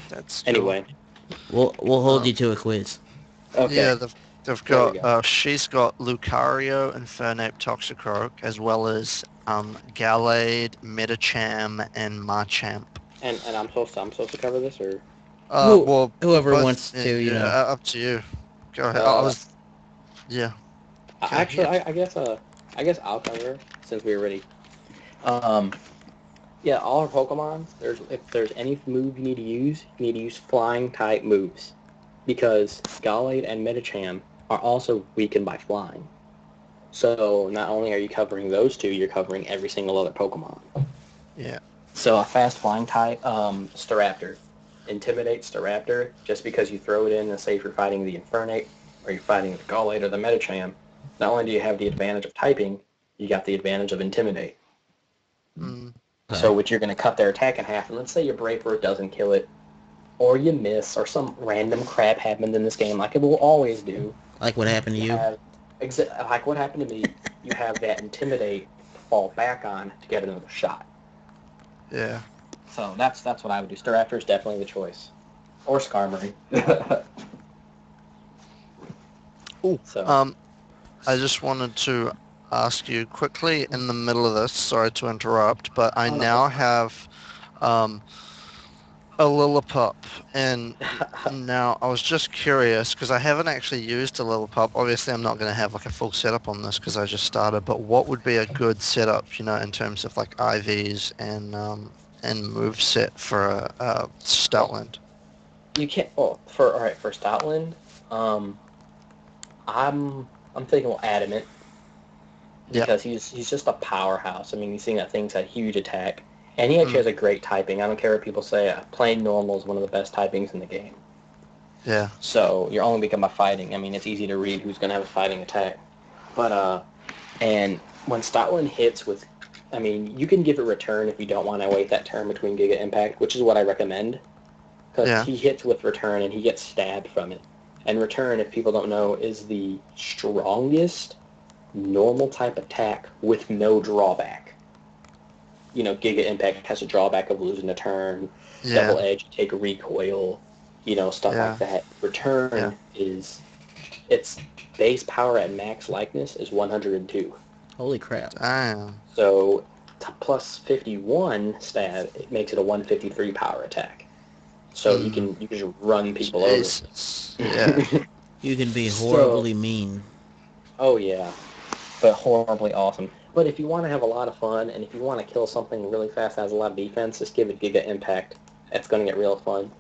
that's anyway, we'll hold you to a quiz. Okay. Yeah, they've got she's got Lucario, Infernape, Toxicroak, as well as Gallade, Metacham, and Machamp. And I'm supposed to cover this or? Well, whoever wants to, you know. Up to you. Go ahead. Actually, I guess I'll cover it since we already. Yeah, all our Pokemon. If there's any move you need to use flying type moves, because Gallade and Metacham are also weakened by flying. So not only are you covering those two, you're covering every single other Pokemon. Yeah. So a fast flying type, Staraptor. Intimidate Staraptor, just because you throw it in and say if you're fighting the Infernape, or you're fighting the Gallade or the Medicham, not only do you have the advantage of typing, you got the advantage of Intimidate. Mm. Okay. So which you're going to cut their attack in half, and let's say your Brave Bird doesn't kill it, or you miss, or some random crap happened in this game, like it will always do. Like what happened to you? Like what happened to me, you have that Intimidate to fall back on to get another shot. Yeah. So that's what I would do. Staraptor is definitely the choice. Or Skarmory. Ooh. So. I just wanted to ask you quickly in the middle of this, sorry to interrupt, but I now have a Lillipup, and now I was just curious because I haven't actually used a Lillipup. Obviously, I'm not going to have like a full setup on this because I just started. But what would be a good setup, in terms of like IVs and moveset for a Stoutland? You can't. Oh, for Stoutland, I'm thinking Adamant because he's just a powerhouse. I mean, he's seeing that thing's had huge attack, and he actually has a great typing. I don't care what people say. Plain normal is one of the best typings in the game. Yeah. So you're only become by fighting. I mean, it's easy to read who's going to have a fighting attack. But and when Stoutland hits with, I mean, you can give it return if you don't want to wait that turn between Giga Impact, which is what I recommend. Because he hits with return and he gets stabbed from it. And return, if people don't know, is the strongest normal type attack with no drawback. Giga Impact has a drawback of losing a turn. Yeah. Double Edge, take a recoil, stuff like that. Return is, its base power at max likeness is 102. Holy crap. Damn. So plus 51 stat, it makes it a 153 power attack. So you can just run people over. Yeah. You can be horribly mean. Oh yeah, but horribly awesome. But if you want to have a lot of fun, and if you want to kill something really fast that has a lot of defense, just give it Giga Impact. It's going to get real fun.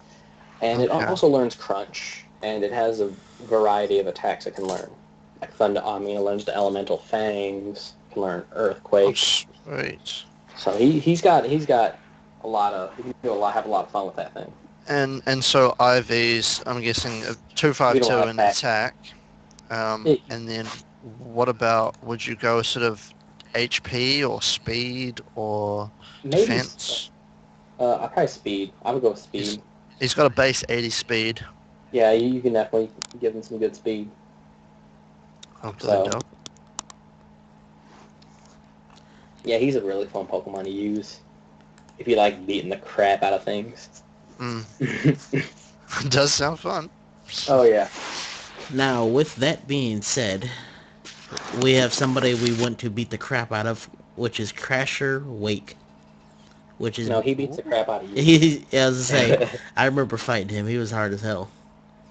And it also learns Crunch, and it has a variety of attacks it can learn. Like Thunder, it learns the Elemental Fangs, it can learn Earthquake. Oh, sweet. So he's got a lot of, he can have a lot of fun with that thing. And so IVs, I'm guessing 252 in attack. And then what about, would you go sort of HP or speed or defense? I'd probably speed. I would go with speed. He's got a base 80 speed. Yeah, you can definitely give him some good speed. Okay, dope. Yeah, he's a really fun Pokemon to use if you like beating the crap out of things. It does sound fun. Oh, yeah. Now, with that being said, we have somebody we want to beat the crap out of, which is Crasher Wake. Which is... No, he beats the crap out of you. I was going to say, I remember fighting him. He was hard as hell.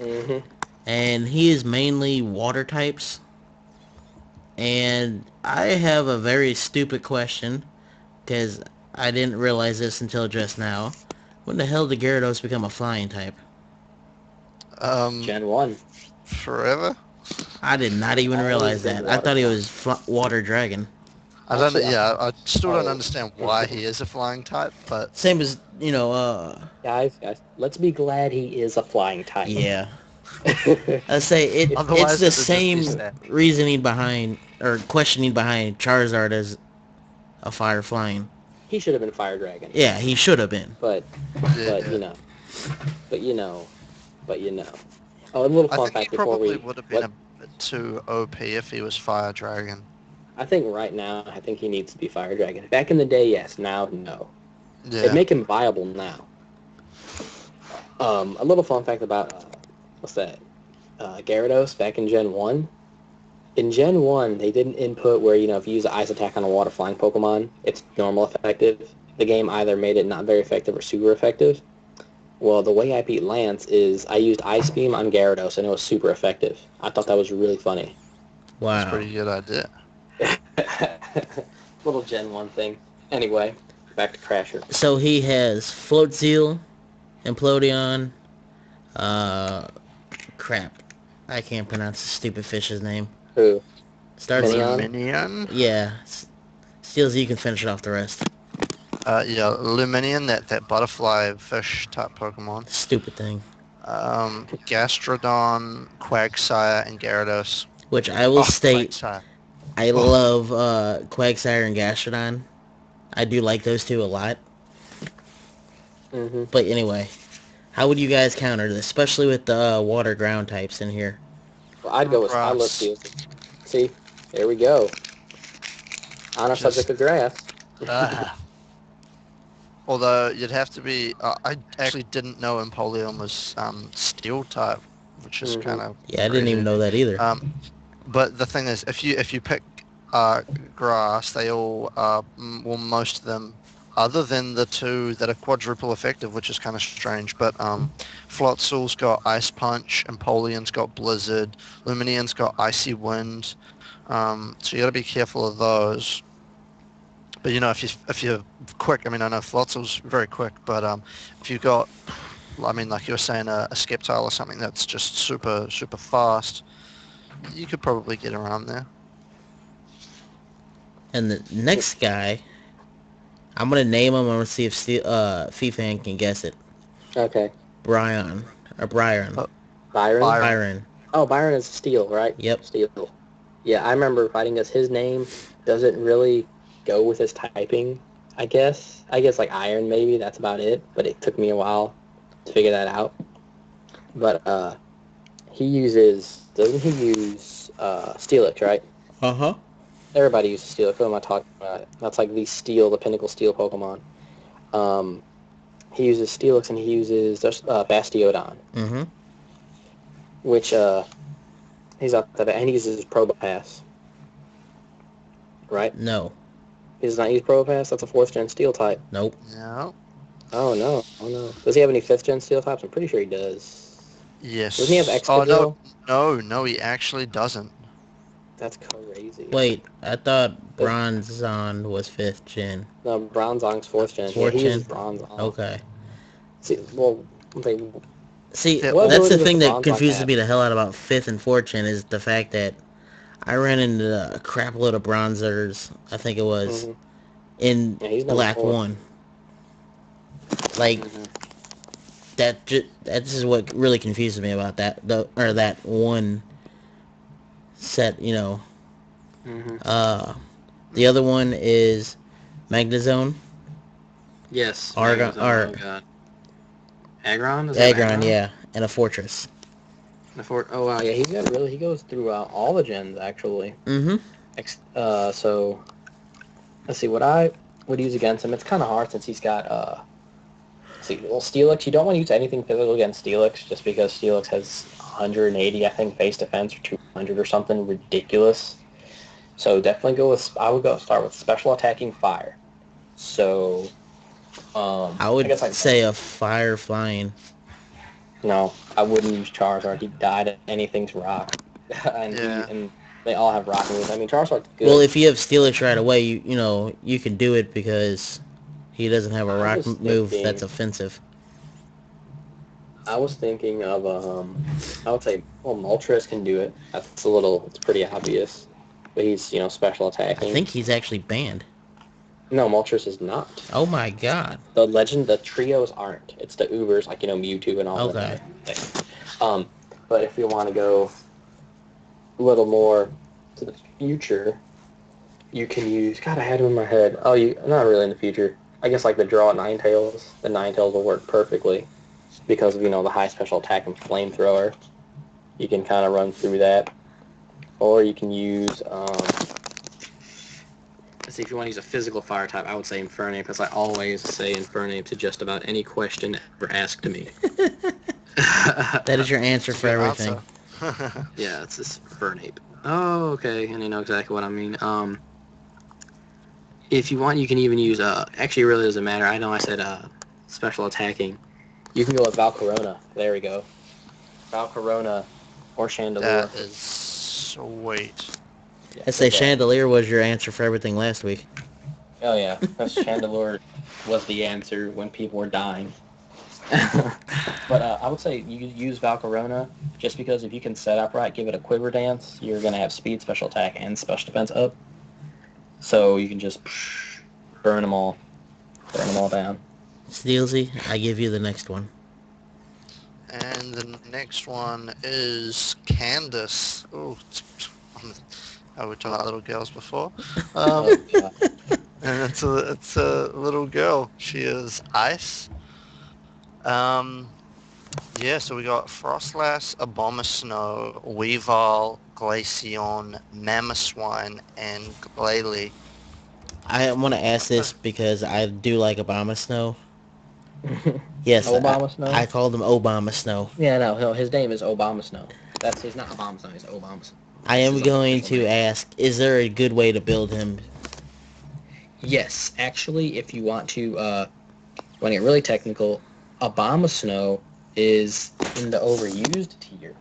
Mm-hmm. And he is mainly water types. And I have a very stupid question, because I didn't realize this until just now. When the hell did Gyarados become a flying type? Gen 1. Forever? I did not even realize that. I thought he was water dragon. I don't know. Yeah, I still don't understand why he is a flying type, but same as guys, let's be glad he is a flying type. Yeah. I say it's the same reasoning behind or questioning behind Charizard as a fire flying. He should have been fire dragon. Yeah, he should have been. But you know. Oh, a little fun fact before we. I think he probably would have been a bit too OP if he was fire dragon. I think right now, I think he needs to be fire dragon. Back in the day, yes. Now, no. Yeah. It'd make him viable now. A little fun fact about what's that? Gyarados back in Gen 1. In Gen 1, they didn't input where, if you use an Ice Attack on a Water Flying Pokemon, it's normal effective. The game either made it not very effective or super effective. Well, the way I beat Lance is I used Ice Beam on Gyarados, and it was super effective. I thought that was really funny. Wow. That's a pretty good idea. Little Gen 1 thing. Anyway, back to Crasher. So he has Floatzel, Implodion, crap. I can't pronounce the stupid fish's name. Who? Starts. Minion? Luminion. Yeah. Steelzy, you can finish it off the rest. Yeah, Luminion, that butterfly fish type Pokemon. Stupid thing. Gastrodon, Quagsire, and Gyarados. Which I will state, Quagsire. I love Quagsire and Gastrodon. I do like those two a lot. Mm-hmm. But anyway, how would you guys counter this, especially with the water ground types in here? Well, I'd go with Grass. Steelzy. See, there we go. On our subject of grass. Although you'd have to be, I actually didn't know Empoleon was steel type, which is kind of Yeah, I didn't even know that either. But the thing is, if you pick grass, they all well, most of them, other than the two that are quadruple effective, which is kind of strange. But Floatzel's got Ice Punch, Empoleon's got Blizzard, Luminion's got Icy Wind. So you got to be careful of those. But you know, if you're quick, I mean, I know Floatzel's very quick, but if you've got, I mean, like you were saying, a Sceptile or something that's just super fast, you could probably get around there. And the next guy, I'm gonna name him. I'm gonna see if FeFan can guess it. Okay. Byron. Byron? Byron. Oh, Byron is steel, right? Yep. Steel. Yeah, I remember fighting as his name doesn't really go with his typing, I guess. I guess like iron maybe, that's about it. But it took me a while to figure that out. But he uses, doesn't he use Steelix, right? Uh-huh. Everybody uses Steelix. What am I talking about? That's like the pinnacle steel Pokemon. He uses Steelix and he uses Bastiodon. Mm-hmm. Which he's out there, and he uses Probopass. Right? No. He does not use Probopass? That's a 4th gen steel type. Nope. No. Oh no. Does he have any 5th gen steel types? I'm pretty sure he does. Yes. Doesn't he have Excadrill? Oh, no, he actually doesn't. That's crazy. Wait, I thought Bronzong was 5th gen. No, Bronzong's 4th gen. 4th Yeah, he gen? uses Bronzong. Okay. See, well, See, What that's the ability thing does that Bronzong confuses have? me the hell out about 5th and 4th gen is the fact that I ran into a crap load of Bronzers, I think it was, in Yeah, he's number Black 4. 1. Like, that is what really confuses me about that, that one set, you know. The other one is Magnezone. Yes. Argon, Oh god. Aggron? Aggron, yeah, and a Fortress. Oh wow, yeah, he goes through all the gens actually. Mm-hmm. So let's see what I would use against him. It's kind of hard since he's got Steelix. You don't want to use anything physical against Steelix just because Steelix has 180, I think, base defense or 200 or something ridiculous. So definitely I would start with special attacking fire. So I would say a fire flying. No, I wouldn't use Charizard. He died at anything's rock. and they all have rock moves. I mean, Charizard's good. Well, if you have Steelix right away, you can do it because he doesn't have a rock move that's offensive. I was thinking of, I would say, Moltres can do it. It's pretty obvious. But he's, special attacking. I think he's actually banned. No, Moltres is not. Oh my god. The trios aren't. It's the Ubers, like, Mewtwo and all that thing. But if you want to go a little more to the future, you can use, God, I had him in my head. Not really in the future. I guess like the draw at Ninetales. The Ninetales will work perfectly because of, the high special attack and flamethrower. You can kind of run through that. Or you can use, let's see, if you want to use a physical fire type, I would say Infernape, because I always say Infernape to just about any question ever asked to me. That is your answer for everything. Yeah, it's this Infernape. Oh, okay, and you know exactly what I mean. If you want, you can even use, actually it really doesn't matter. I know I said special attacking. You can go with Valcorona. There we go. Valcorona or Chandelure. That is sweet. I say Chandelier was your answer for everything last week. Oh yeah, because Chandelure was the answer when people were dying. But I would say you use Valcorona just because if you can set up right, give it a quiver dance, you're going to have speed, special attack, and special defense up. So you can just burn them all. Burn them all down. Steelzy, I give you the next one. And the next one is Candace. Oh, we're talking about little girls before. Yeah. And it's a little girl. She is ice. Yeah, so we got Frostlass, Abomasnow, Weavile, Glaceon, Mamoswine, and Glalie. I want to ask this because I do like Obama Snow. Yes, Obama Snow? I called him Obama Snow. Yeah, no, his name is Obama Snow. He's not Obama Snow, he's Obama Snow. I am going to ask, is there a good way to build him? Yes, actually, if you want to get really technical, Obama Snow is in the overused tier.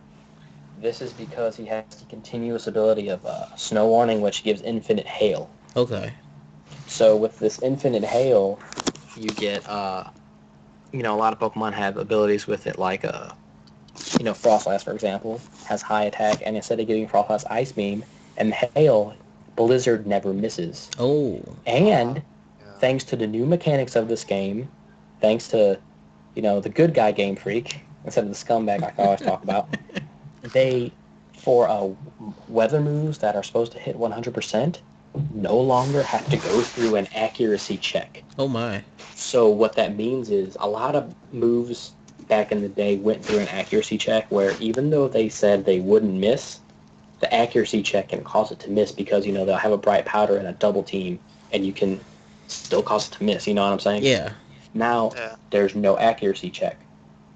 This is because he has the continuous ability of Snow Warning, which gives infinite hail. Okay. So with this infinite hail, you get, a lot of Pokemon have abilities with it, like, Frostlass, for example, has high attack, and instead of giving Frostlass Ice Beam and Hail, Blizzard never misses. Oh. And thanks to the new mechanics of this game, thanks to, the good guy Game Freak, instead of the scumbag like I always talk about, for weather moves that are supposed to hit 100%, no longer have to go through an accuracy check. Oh my. So what that means is a lot of moves back in the day went through an accuracy check where even though they said they wouldn't miss, the accuracy check can cause it to miss because, they'll have a bright powder and a double team and you can still cause it to miss, you know what I'm saying? Yeah. Now, there's no accuracy check.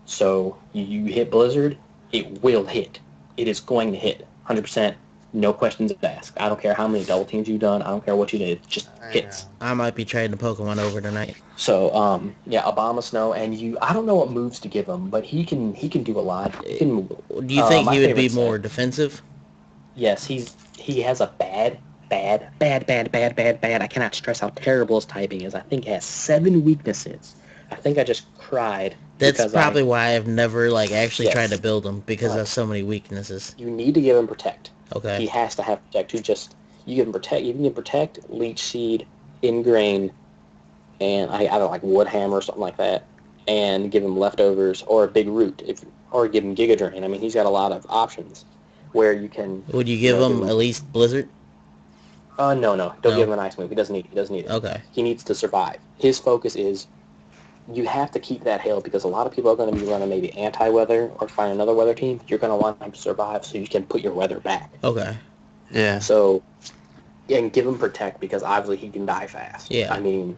So you hit Blizzard, it will hit. It is going to hit 100%. No questions asked. I don't care how many double teams you've done. I don't care what you did. It just hits. I might be trading the Pokemon over tonight. So, Obama Snow, and I don't know what moves to give him, but he can do a lot. Do you think he would be more defensive? Yes, he has a bad, I cannot stress how terrible his typing is. I think he has 7 weaknesses. I think I just cried. That's probably why I've never, actually tried to build him, because of so many weaknesses. You need to give him Protect. Okay. He has to have Protect. You give him Protect. You can give Protect, Leech Seed, Ingrain, and I don't like Wood Hammer or something like that, and give him Leftovers or a Big Root, or give him Giga Drain. I mean, he's got a lot of options where you can. Would you give him at least Blizzard? No. Don't give him an Ice move. He doesn't need it. Okay. He needs to survive. His focus is you have to keep that hail because a lot of people are going to be running maybe anti-weather or find another weather team. You're going to want him to survive so you can put your weather back. Okay. Yeah. So, and give him Protect because obviously he can die fast. Yeah. I mean,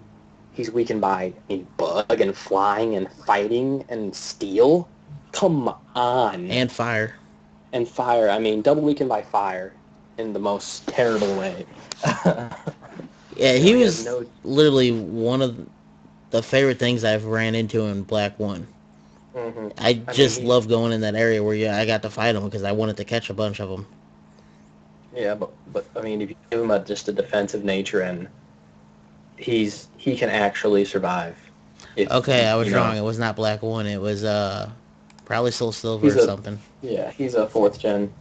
he's weakened by Bug and Flying and Fighting and Steel. Come on. And Fire. And Fire. I mean, double weakened by Fire in the most terrible way. Yeah, he was literally one of the favorite things I've ran into in Black 1. Mm-hmm. I just love going in that area where I got to fight him because I wanted to catch a bunch of them. Yeah, but I mean, if you give him just a defensive nature and he can actually survive. Okay, I was wrong. It was not Black 1. It was probably Soul Silver or something. Yeah, he's a 4th gen.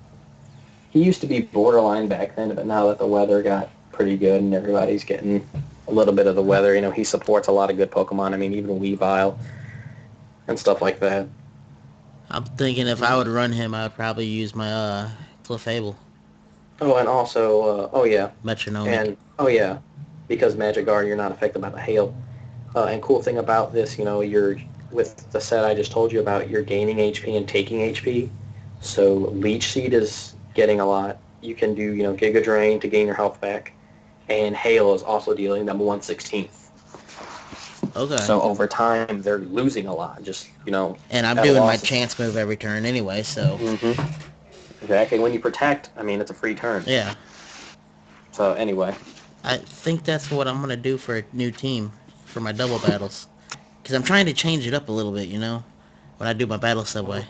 He used to be borderline back then, but now that the weather got pretty good and everybody's getting a little bit of the weather, he supports a lot of good Pokemon. I mean, even Weavile and stuff like that. I'm thinking if I would run him, I would probably use my Clefable. Oh, and also, Metronomic. And, because Magic Guard, you're not affected by the hail. And cool thing about this, you're, with the set I just told you about, you're gaining HP and taking HP. So Leech Seed is getting a lot. You can do, Giga Drain to gain your health back. And Hail is also dealing them 1/16. Okay. So over time, they're losing a lot, And I'm doing my chance move every turn anyway, so... Mm-hmm. Exactly. When you Protect, I mean, it's a free turn. Yeah. So, anyway. I think that's what I'm going to do for a new team, for my double battles. Because I'm trying to change it up a little bit, when I do my battle subway.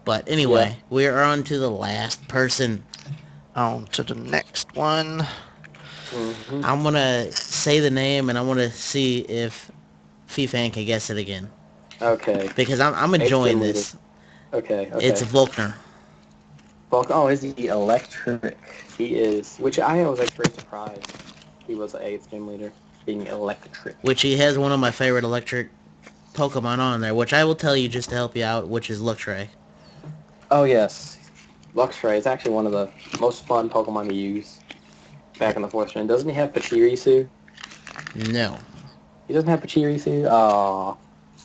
But anyway, we're on to the last person. On to the next one. Mm-hmm. I'm going to say the name, and I want to see if FeFan can guess it again. Okay. Because I'm Eighth enjoying gym leader. this. Okay. It's Okay. Volkner. Oh, is he electric? He is, which I was like very surprised. He was the eighth gym leader, being electric. Which he has one of my favorite electric Pokemon on there, which I will tell you just to help you out, which is Luxray. Oh yes, Luxray is actually one of the most fun Pokemon to use back in the fourth gen. Doesn't he have Pachirisu? No. He doesn't have Pachirisu. Oh,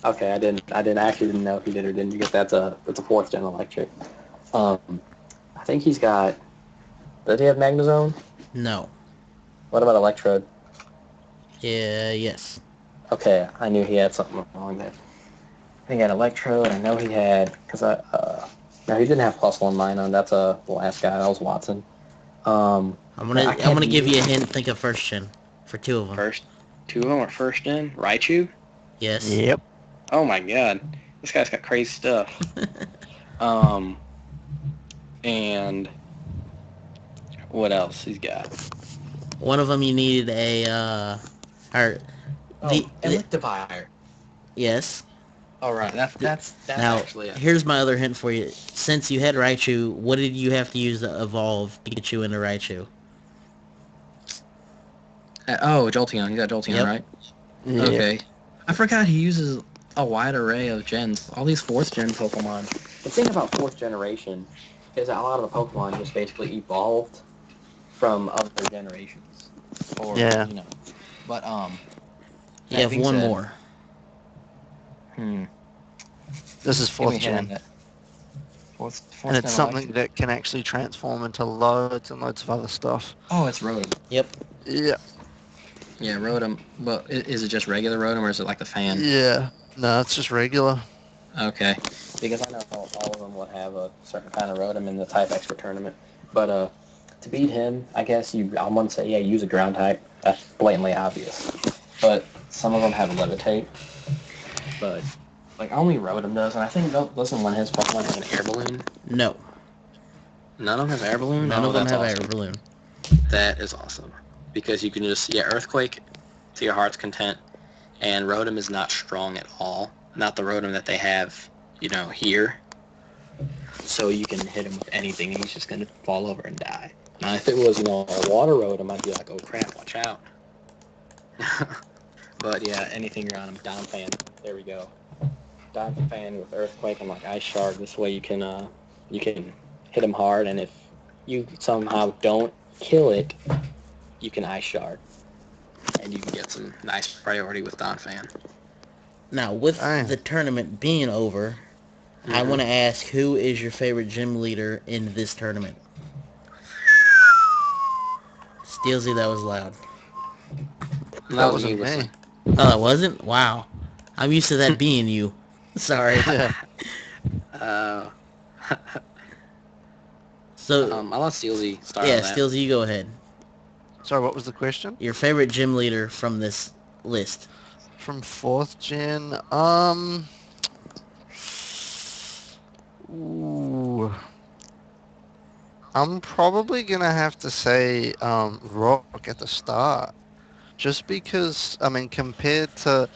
okay. I didn't know if he did or didn't because that's a fourth gen electric. Um, I think he's got. Does he have Magnezone? No. What about Electrode? Yeah, yes. Okay, I knew he had something wrong there. I think he had Electrode. I know he had because no, he didn't have +1 Minun. That's the last guy. That was Watson. I I'm can't gonna beat give you a him. hint. Think of first gen for two of them. First, two of them are first gen. Raichu. Yes. Yep. Oh my god, this guy's got crazy stuff. Um, and what else he's got? One of them you needed or the Electivire. yes. All right, that's Now, actually it. here's my other hint for you. Since you had Raichu, what did you have to use to evolve Pikachu into Raichu? Jolteon. He's got Jolteon, Yep. right? Yeah. Okay. I forgot he uses a wide array of gens. All these fourth gen Pokemon. The thing about fourth generation is that a lot of the Pokemon just basically evolved from other generations. Or Yeah. But You that have being one said, more. This is Give fourth me a hint on gen. that. Fourth And it's gen something electric. that can actually transform into loads and loads of other stuff. Oh, it's Rotom. Yep. Yeah. Yeah, Rotom. But is it just regular Rotom or is it like the fan? Yeah. No, it's just regular. Okay. Because I know all of them would have a certain kind of Rotom in the Type Expert tournament. But to beat him, I guess I'm going to say, yeah, use a ground type. That's blatantly obvious. But some of them have Levitate. But, like, only Rotom does. And I think, doesn't one of his Pokemon have an air balloon? No. None of them have air balloon? None of them That's have awesome. Air Balloon. That is awesome. Because you can just, Earthquake to your heart's content. And Rotom is not strong at all. Not the Rotom that they have, here. So you can hit him with anything, and he's just going to fall over and die. Now, if it was, a water Rotom, I'd be like, oh crap, watch out. But yeah, anything around him, Donphan. There we go. Donphan with Earthquake and like Ice Shard. This way you can hit him hard, and if you somehow don't kill it, you can Ice Shard, and you can get some nice priority with Donphan. Now, with Dang. the tournament being over, I want to ask, who is your favorite gym leader in this tournament? Steelzy, that was loud. That wasn't me. Oh, it wasn't? Wow. I'm used to that being you. Sorry. Yeah. So, I'll let Steelzy start yeah, on that. Steelzy, you go ahead. Sorry, what was the question? Your favorite gym leader from this list. From fourth gen, ooh, I'm probably gonna have to say Rock at the start, just because I mean compared to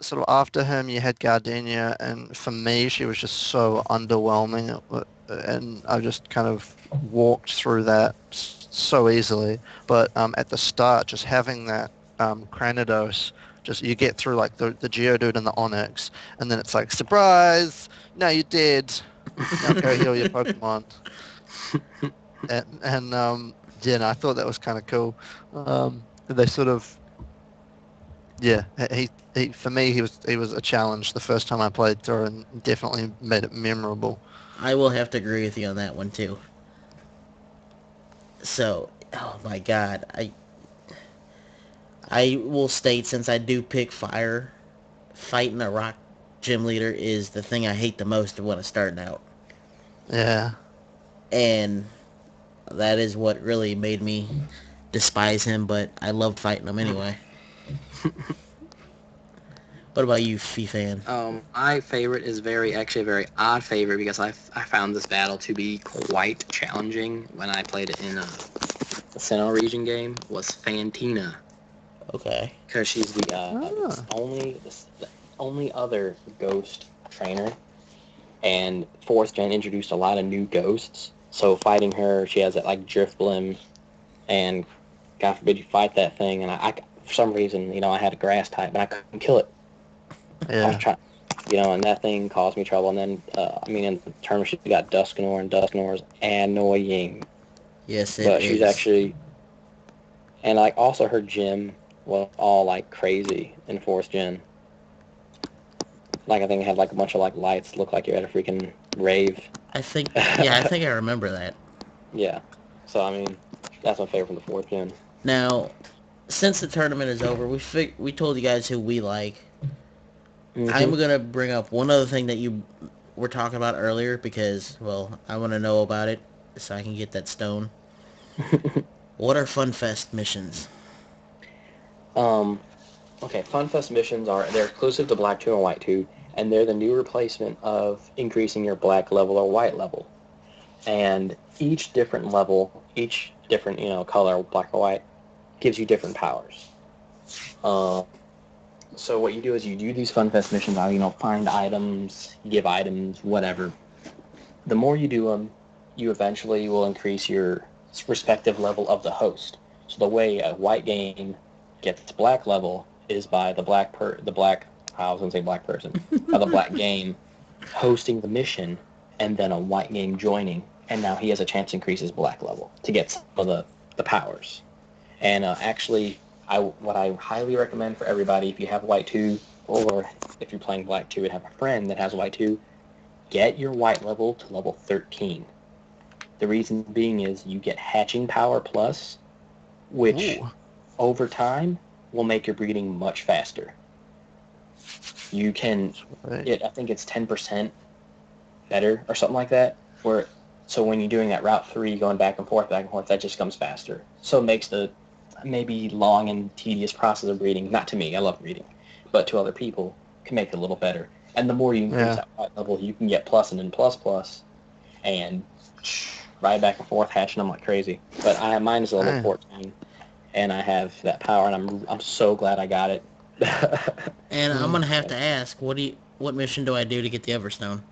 sort of after him you had Gardenia, and for me she was just so underwhelming, and I just kind of walked through that so easily. But at the start, just having that Cranidos, just you get through like the Geodude and the Onyx, and then it's like, surprise, now you're dead. Now go heal your Pokemon. And yeah, no, I thought that was kind of cool. They sort of, yeah, he for me he was a challenge the first time I played through, and definitely made it memorable. I will have to agree with you on that one, too. So, oh my god, I will state, since I do pick fire, fighting a rock gym leader is the thing I hate the most when I'm starting out. Yeah. And that is what really made me despise him, but I loved fighting him anyway. What about you, FeFan? My favorite is actually a very odd favorite because I found this battle to be quite challenging when I played it in the Sinnoh region game, was Fantina. Okay. Because she's the only, only other ghost trainer, and 4th gen introduced a lot of new ghosts. So fighting her, she has that like drift blim, and God forbid you fight that thing, and I for some reason, I had a grass type, and I couldn't kill it. I was Yeah. trying, and that thing caused me trouble. And then, in the tournament, she got Duskanor, and Duskanor is annoying. Yes, it But she's is. actually, and like also her gym was all like crazy in 4th gen. Like I think it had like a bunch of like lights, looked like you had a freaking rave. I think I remember that. Yeah. So that's my favorite from the 4th gen. Now, since the tournament is over, we told you guys who we like. Mm-hmm. I'm gonna bring up one other thing that you were talking about earlier because, well, I want to know about it so I can get that stone. What are FunFest missions? Okay, FunFest missions they're exclusive to Black 2 and White 2, and they're the new replacement of increasing your black level or white level. And each different level, each different, color, black or white, gives you different powers. So what you do is you do these FunFest missions, find items, give items, whatever. The more you do them, you eventually will increase your respective level of the host. So the way a white game gets its black level is by the black I was gonna say black person, by the black game hosting the mission, and then a white game joining, and now he has a chance to increase his black level to get some of the powers. And actually, what I highly recommend for everybody, if you have white 2, or if you're playing black 2 and have a friend that has white 2, get your white level to level 13. The reason being is you get hatching power plus, which over time will make your breeding much faster. You can, I think it's 10% better or something like that. So when you're doing that Route 3, going back and forth, that just comes faster. So it makes the maybe long and tedious process of breeding, not to me, I love breeding, but to other people, can make it a little better. And the more you increase that white level, you can get plus and then plus, and ride back and forth, hatching them like crazy. But mine is level 14, and I have that power, and I'm so glad I got it. And I'm gonna have to ask, what mission do I do to get the Everstone?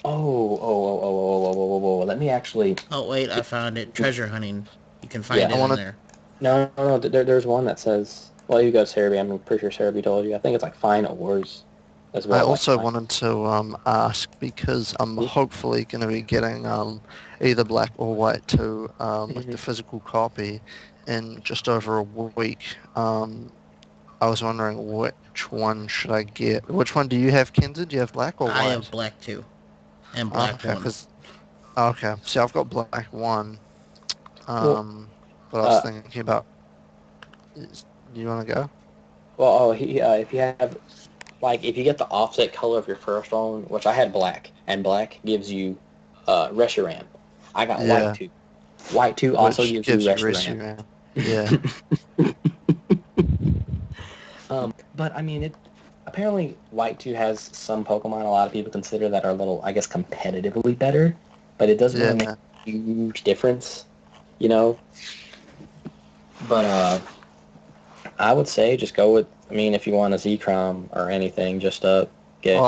Oh, let me actually... Oh, wait, I found it. Treasure hunting. You can find it in there. No, there's one that says... Well, you go Cerebi. I'm pretty sure Cerebi told you. I think it's like find ores as well. I also wanted to ask, because I'm hopefully going to be getting either black or white to like the physical copy in just over a week. I was wondering which one should I get. Which one do you have, Kenzen? Do you have black or white? I have black 2 and black 1. Okay, see, I've got black 1. But I was thinking about... Do you want to go? Well, if you have... Like, if you get the offset color of your first one, which I had black, and black gives you Reshiram. I got white 2. White 2 also gives you Reshiram. Yeah. But, apparently white 2 has some Pokemon a lot of people consider that are a little, I guess, competitively better, but it doesn't really make a huge difference, But, I would say just go with, if you want a Z-Crom or anything, just get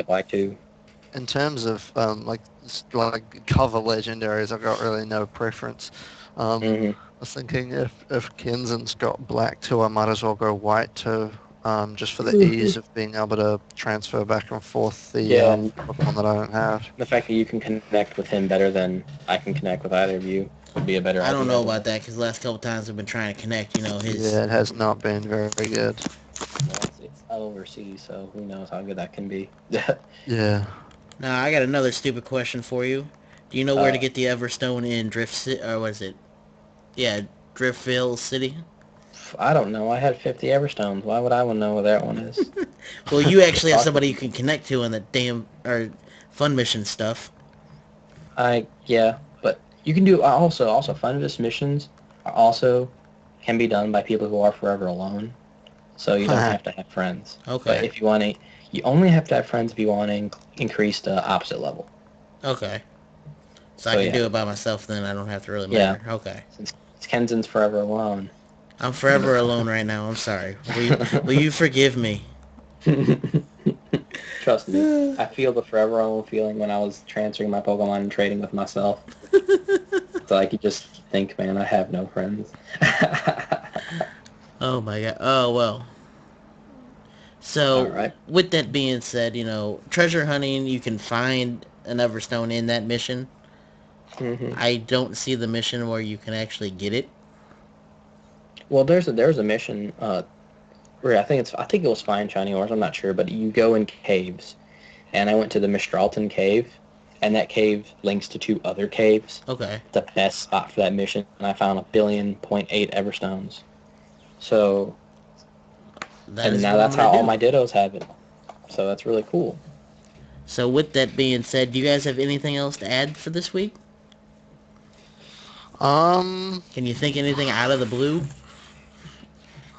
black 2. In terms of, like cover legendaries, I've got really no preference. I was thinking if Kenzen's got black 2, I might as well go white 2, just for the ease of being able to transfer back and forth the Pokemon that I don't have. The fact that you can connect with him better than I can connect with either of you would be a better idea. I don't know about that, because the last couple times I've been trying to connect, his... Yeah, it has not been very good. Well, it's overseas, so who knows how good that can be. Yeah. Now, I got another stupid question for you. Do you know where to get the Everstone in Driftville City? I don't know. I had 50 Everstones. Why would I want to know where that one is? Well, you actually have somebody you can connect to in the damn fun mission stuff. Yeah, but you can do also fun missions are also can be done by people who are forever alone. So you don't have to have friends. Okay. But if you want to, you only have to have friends if you want to increase the opposite level. Okay. So I can do it by myself then. I don't have to really matter. Yeah. Okay. Since Kenzen's forever alone. I'm forever alone right now. I'm sorry. Will you forgive me? Trust me, I feel the forever alone feeling when I was transferring my Pokemon and trading with myself. It's like you just think, man, I have no friends. Oh my god. Oh well. All So right. with that being said, treasure hunting, you can find an Everstone in that mission. Hmm. I don't see the mission where you can actually get it. Well, there's a mission where I think it was Fine Shiny Ores. I'm not sure, but you go in caves, and I went to the Mistralton cave, and that cave links to two other caves. Okay. The best spot for that mission, and I found 1.8 billion Everstones. So, That and is now what I'm that's gonna how all do. my Dittos have it. So that's really cool. So with that being said, do you guys have anything else to add for this week? Um, Can you think anything out of the blue?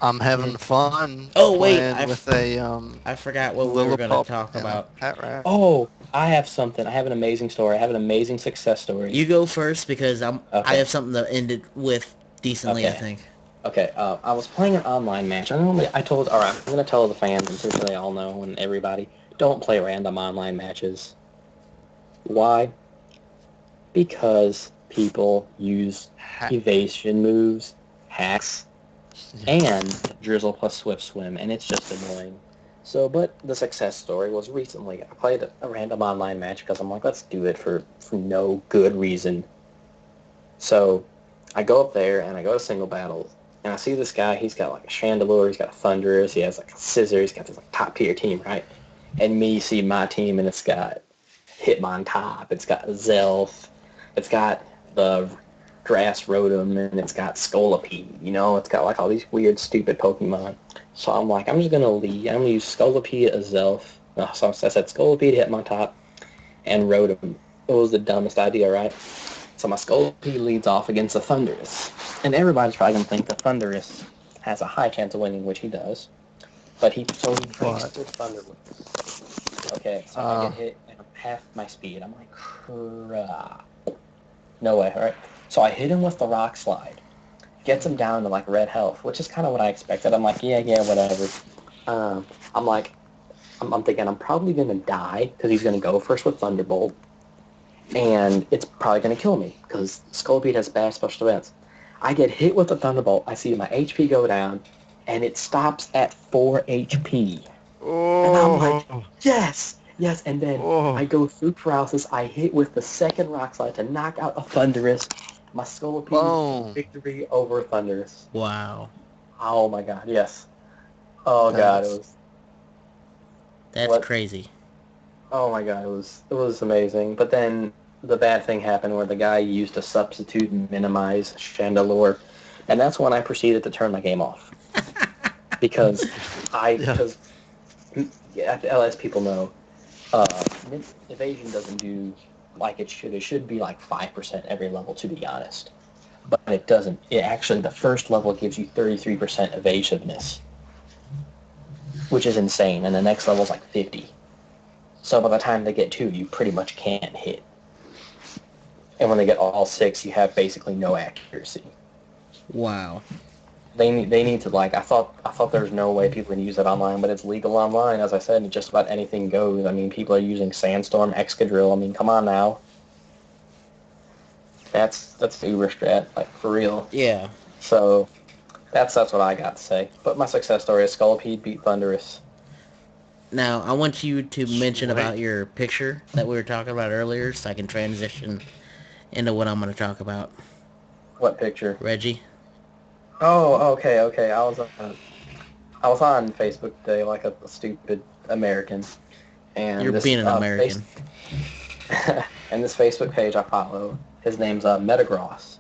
I'm Mm. having fun Oh wait, playing with a I forgot what we were gonna Lillipup talk and a about. Patrat. Oh, I have something. I have an amazing story. I have an amazing success story. You go first because I Okay. have something to end it with decently. I Okay. think. Okay. I was playing an online match. I told, all right, I'm gonna tell the fans, and so they all know, and everybody, don't play random online matches. Why? Because people use Hack. evasion moves, hacks, and Drizzle plus Swift Swim, and it's just annoying. So, but the success story was recently. I played a random online match because I'm like, let's do it for no good reason. So, I go up there and I go to single battles, and I see this guy. He's got like a Chandelure, he's got a Thunderous, he has like a Scissor, he's got this like top tier team, right? And me see my team, and it's got Hitmontop, it's got Zelf, it's got the Grass Rotom, and it's got Scolipede. It's got like all these weird, stupid Pokemon. So I'm like, I'm just gonna lead. I'm gonna use Scolipede as Zelf. So I said Scolipede, Hitmontop, and Rotom. It was the dumbest idea, right? So my Scolipede leads off against the Thunderous, and everybody's probably gonna think the Thunderous has a high chance of winning, which he does. But he breaks But through Thunderous. Okay, so I get hit and I'm half my speed. I'm like, crap. No way, alright? So I hit him with the Rock Slide. Gets him down to like red health, which is kind of what I expected. I'm like, yeah, whatever. I'm like, I'm thinking I'm probably going to die because he's going to go first with Thunderbolt. And it's probably going to kill me because Scolipede has bad special defense. I get hit with the Thunderbolt. I see my HP go down, and it stops at 4 HP. And I'm like, oh, yes. And then I oh, go through paralysis. I hit with the second Rock Slide to knock out a Thunderous. My Scolipede boom. victory over Thunderous. Wow, Oh my god, yes. Oh god, it That's was that's what? crazy. Oh my god, it was amazing. But then the bad thing happened where the guy used a substitute minimize Chandelure, and that's when I proceeded to turn my game off because I yeah. because yeah, as people know, uh, evasion doesn't do like it should. It should be like 5% every level, to be honest. But it doesn't. It actually, the first level gives you 33% evasiveness, which is insane, and the next level's like 50. So by the time they get 2, you pretty much can't hit. And when they get all 6, you have basically no accuracy. Wow. They need to like I thought there was no way people can use it online, but it's legal online, as I said, and just about anything goes. I mean, people are using Sandstorm, Excadrill. I mean, come on now. That's Uber strat, like for real. Yeah. So that's what I got to say. But my success story is Scolipede beat Thunderous. Now I want you to mention Sweet. about your picture that we were talking about earlier, so I can transition into what I'm going to talk about. What picture? Reggie, Oh, okay. I was on Facebook today like a stupid American, you're and being an American. and this Facebook page I follow, his name's Metagross,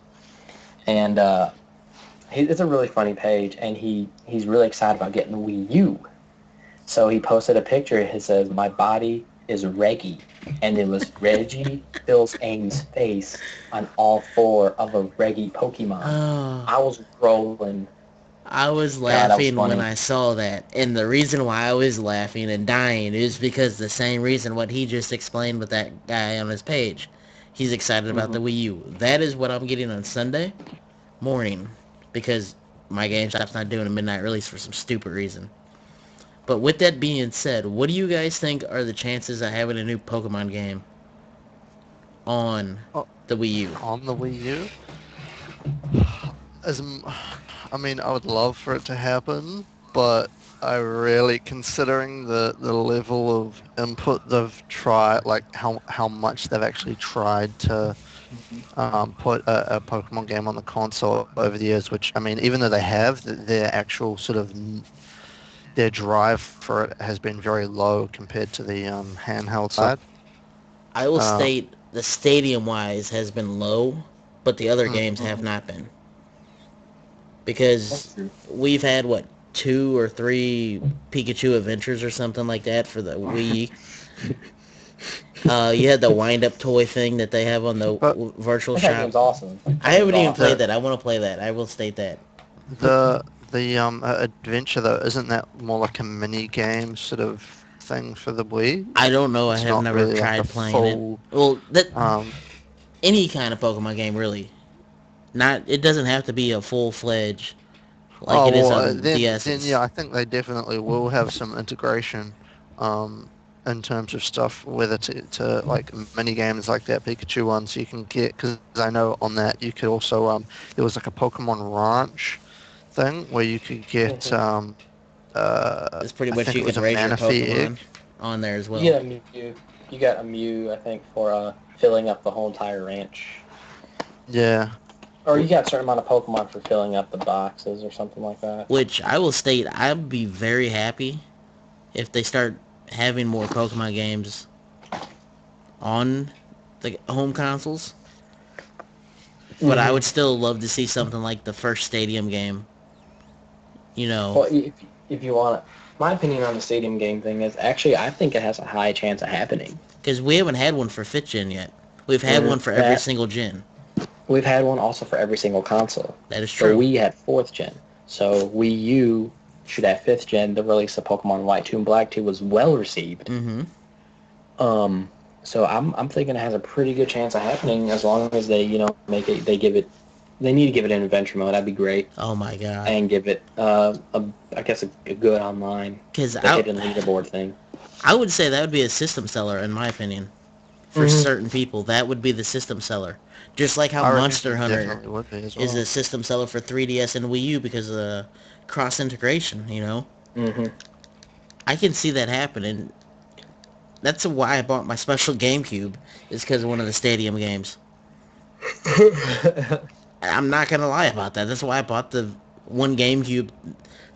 and it's a really funny page, and he's really excited about getting the Wii U. So he posted a picture. It says, "My body is Reggie," and it was Reggie Phil's Aim's face on all 4 of a Reggie Pokemon. Oh, I was rolling. I was God, that was laughing when funny. I saw that, and the reason why I was laughing and dying is because the same reason what he just explained with that guy on his page. He's excited about Hmm. the Wii U. That is what I'm getting on Sunday morning because my GameStop's not doing a midnight release for some stupid reason. But with that being said, what do you guys think are the chances of having a new Pokemon game on the Wii U? On the Wii U? I mean, I would love for it to happen, but I really, considering the level of input they've tried, like how much they've actually tried to put a Pokemon game on the console over the years, which, I mean, even though they have, their actual sort of, their drive for it has been very low compared to the handheld side. I will state the stadium-wise has been low, but the other games have not been. Because we've had, 2 or 3 Pikachu Adventures or something like that for the Wii. You had the wind-up toy thing that they have on the virtual shop. That game's awesome. I haven't even played that. I want to play that. I will state that. The adventure, though, isn't that more like a mini game sort of thing for the Wii? I don't know. I have never really tried playing it. Well, any kind of Pokemon game, really. It doesn't have to be a full-fledged it is on DS. Then yeah, I think they definitely will have some integration in terms of stuff, whether to like mini games like that Pikachu one, so you can get, because I know on that you could also there was like a Pokemon Ranch thing where you could get it's pretty much you could raise your Pokemon on there as well. You got a Mew, I think, for filling up the whole entire ranch. Yeah. Or you got a certain amount of Pokemon for filling up the boxes or something like that. Which I will state, I'd be very happy if they start having more Pokemon games on the home consoles. But I would still love to see something like the first Stadium game. Well, if you want it. My opinion on the Stadium game thing is, actually, I think it has a high chance of happening. Because we haven't had one for 5th gen yet. We've had one for every single gen. We've had one also for every single console. That is true. So we had 4th gen. So Wii U should have 5th gen. The release of Pokemon White 2 and Black 2 was well received. Mm-hmm. So I'm thinking it has a pretty good chance of happening as long as they, make it. They need to give it an adventure mode. That'd be great. Oh my god. And give it, a good online. Because hidden leaderboard thing. I would say that would be a system seller, in my opinion. For certain people, that would be the system seller. Just like how Monster Hunter is a system seller for 3DS and Wii U because of the cross-integration, Mm-hmm. I can see that happening. That's why I bought my special GameCube, is because of one of the Stadium games. I'm not going to lie about that. That's why I bought the one GameCube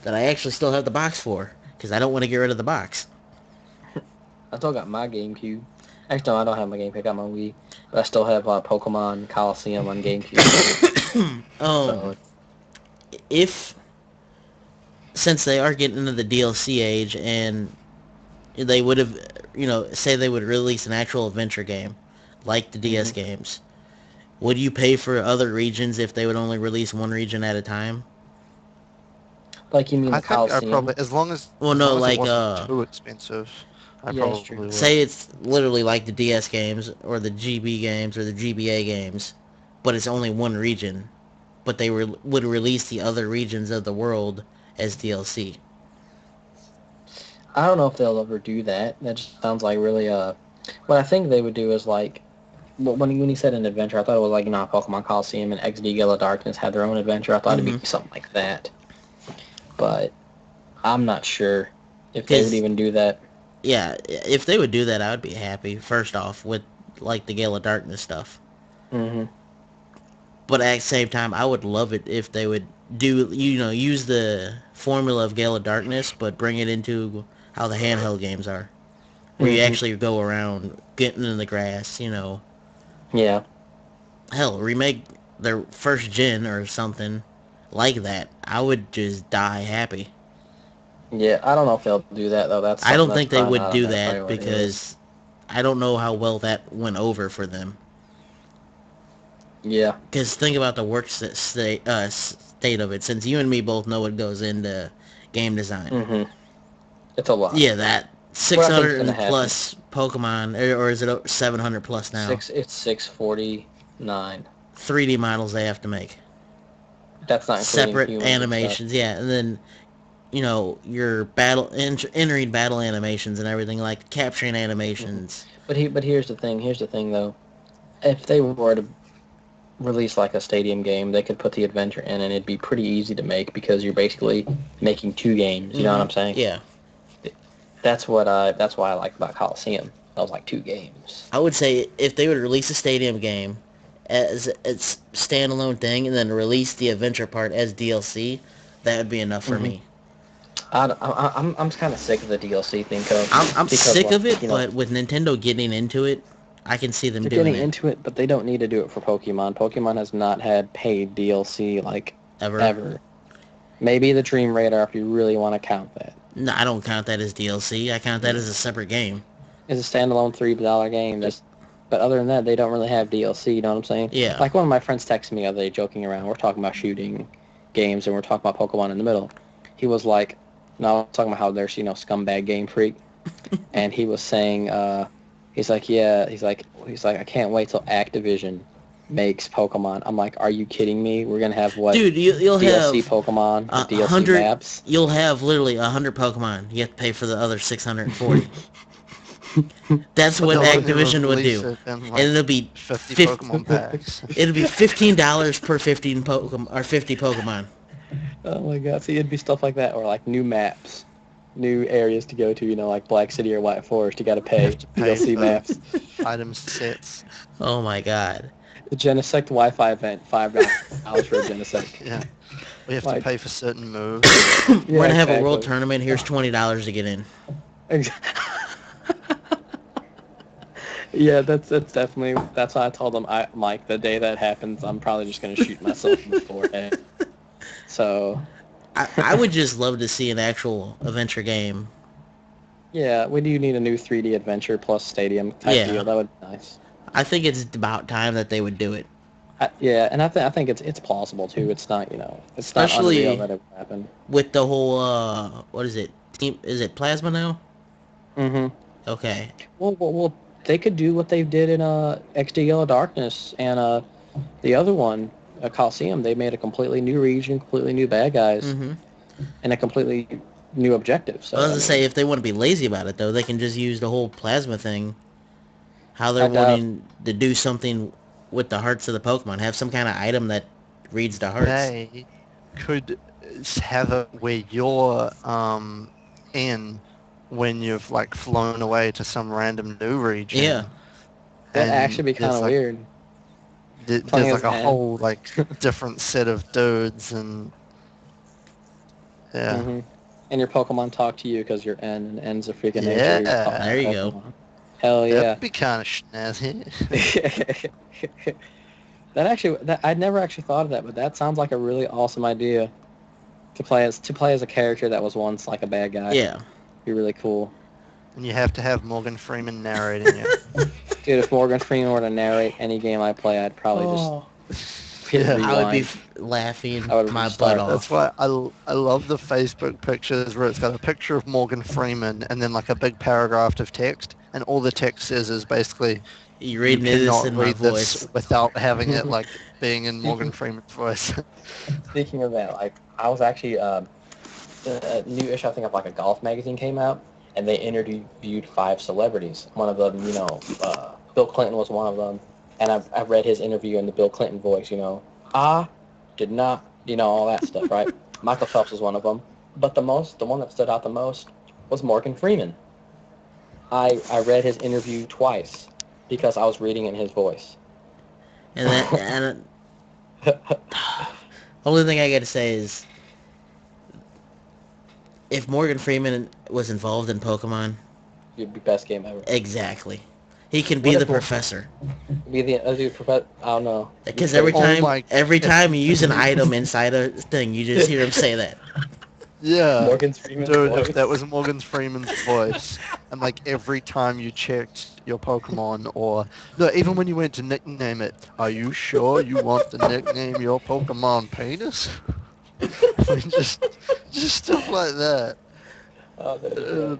that I actually still have the box for, because I don't want to get rid of the box. I still got my GameCube. Actually, no, I don't have my GameCube. I got my Wii. But I still have Pokemon Coliseum on GameCube. Since they are getting into the DLC age, and they would have, say they would release an actual adventure game, like the DS games, would you pay for other regions if they would only release one region at a time? Like, you mean the Coliseum? I think probably, as long as it wasn't too expensive. I probably would. Say it's literally like the DS games or the GB games or the GBA games, but it's only one region, but they would release the other regions of the world as DLC. I don't know if they'll ever do that. That just sounds like really what I think they would do is like, when he said an adventure, I thought it was like, Pokemon Coliseum and XD Gala Darkness had their own adventure. I thought it'd be something like that, but I'm not sure if they would even do that. Yeah, if they would do that, I would be happy, first off, with, like, the Gale of Darkness stuff. Mm-hmm. But at the same time, I would love it if they would do, use the formula of Gale of Darkness, but bring it into how the handheld games are. Where you actually go around, getting in the grass, Yeah. Hell, remake their first gen or something like that. I would just die happy. Yeah, I don't know if they'll do that, though. I don't think they would do that because I don't know how well that went over for them. Yeah. Because think about the work state of it. Since you and me both know what goes into game design. Mm-hmm. It's a lot. Yeah, that 600 plus Pokemon, or is it 700 plus now? It's 649. 3D models they have to make. That's not separate animations, yeah, and then your entering battle animations and everything, like capturing animations. But here's the thing. Here's the thing, though. If they were to release like a stadium game, they could put the adventure in, and it'd be pretty easy to make because you're basically making 2 games. You know what I'm saying? Yeah. That's why I like about Coliseum. That was like 2 games. I would say if they would release a stadium game as its standalone thing and then release the adventure part as DLC, that would be enough for me. I'm kind of sick of the DLC thing, because I'm sick of it, but with Nintendo getting into it, I can see them doing it. They're getting into it, but they don't need to do it for Pokemon. Pokemon has not had paid DLC like ever. Maybe the Dream Radar, if you really want to count that. No, I don't count that as DLC. I count that as a separate game. It's a standalone $3 game. But other than that, they don't really have DLC. You know what I'm saying? Yeah. Like one of my friends texted me the other day, joking around. We're talking about shooting games, and we're talking about Pokemon in the middle. He was like, "No, I was talking about how there's scumbag Game Freak," and he was saying, he's like, I can't wait till Activision makes Pokemon. I'm like, are you kidding me? We're gonna have what? Dude, you'll DLC have Pokemon, DLC maps. You'll have literally 100 Pokemon. You have to pay for the other 640. That's what Activision would do, and it'll be 50 Pokemon packs. It'll be $15 per 15 Pokemon or 50 Pokemon. Oh my god! See, it'd be stuff like that, or like new maps, new areas to go to. Like Black City or White Forest. You got to pay DLC maps. Item sets. Oh my god! The Genesect Wi-Fi event, $5 for a Genesect. Yeah, we have to pay for certain moves. We're gonna have a world tournament. Here's $20 to get in. Yeah, that's definitely. That's why I told them, Mike, the day that happens, I'm probably just gonna shoot myself in the forehead. So, I would just love to see an actual adventure game. Yeah, we do need a new 3D adventure plus stadium type deal. That would be nice. I think it's about time that they would do it. And I think it's plausible too. It's not it's especially not unreal that it would happen. With the whole what is it? Is it Plasma now? Mm-hmm. Okay. Well, they could do what they did in XD Yellow Darkness and the other one, Coliseum. They made a completely new region, completely new bad guys, and a completely new objective. So I was gonna say, if they want to be lazy about it, though, they can just use the whole Plasma thing. How they're wanting to do something with the hearts of the Pokemon. Have some kind of item that reads the hearts. They could have it where you're in when you've flown away to some random new region. Yeah. That'd actually be kind of weird. There's a whole different set of dudes and yeah. Mm-hmm. And your Pokemon talk to you because you're N, and N's a freaking nature. Yeah, there you go. Hell yeah. That'd be kind of snazzy. I'd never actually thought of that, but that sounds like a really awesome idea. To play as a character that was once like a bad guy. Yeah. Be really cool. And you have to have Morgan Freeman narrating it. Dude, if Morgan Freeman were to narrate any game I play, I'd probably just hit rewind. I would be laughing my butt off. That's why I love the Facebook pictures where it's got a picture of Morgan Freeman and then a big paragraph of text, and all the text says is basically you cannot read my this voice without having it being in Morgan Freeman's voice. Speaking of that, I was actually a new issue, I think, of a golf magazine came out, and they interviewed 5 celebrities. One of them, Bill Clinton was one of them, and I read his interview in the Bill Clinton voice. I did not, all that stuff, right? Michael Phelps was one of them, but the one that stood out the most was Morgan Freeman. I read his interview twice because I was reading in his voice. And only thing I got to say is, if Morgan Freeman was involved in Pokemon, it'd be best game ever. Exactly. He can be the professor. Be the professor. I don't know. Because every time you use an item inside a thing, you just hear him say that. Yeah. Morgan Freeman's Dude, voice. if that was Morgan Freeman's voice, and every time you checked your Pokemon, or no, even when you went to nickname it, are you sure you want to nickname your Pokemon Penis? just stuff like that. Oh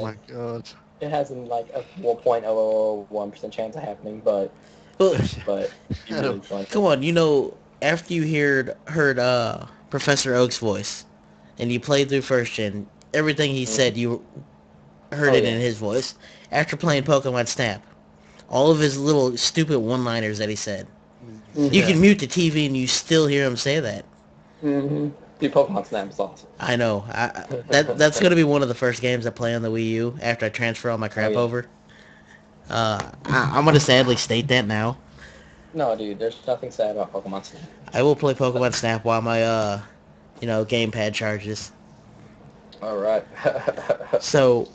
my god. It has a 1.001% chance of happening, but it's really fun. Come on, after you heard Professor Oak's voice, and you played through first gen, everything he said, you heard it in his voice. After playing Pokemon Snap, all of his little stupid one-liners that he said. You can mute the TV and you still hear him say that. Mm-hmm. Dude, Pokemon Snap is awesome. I know. That's going to be one of the first games I play on the Wii U after I transfer all my crap over. I'm going to sadly state that now. No, dude, there's nothing sad about Pokemon Snap. I will play Pokemon Snap while my, gamepad charges. All right. So,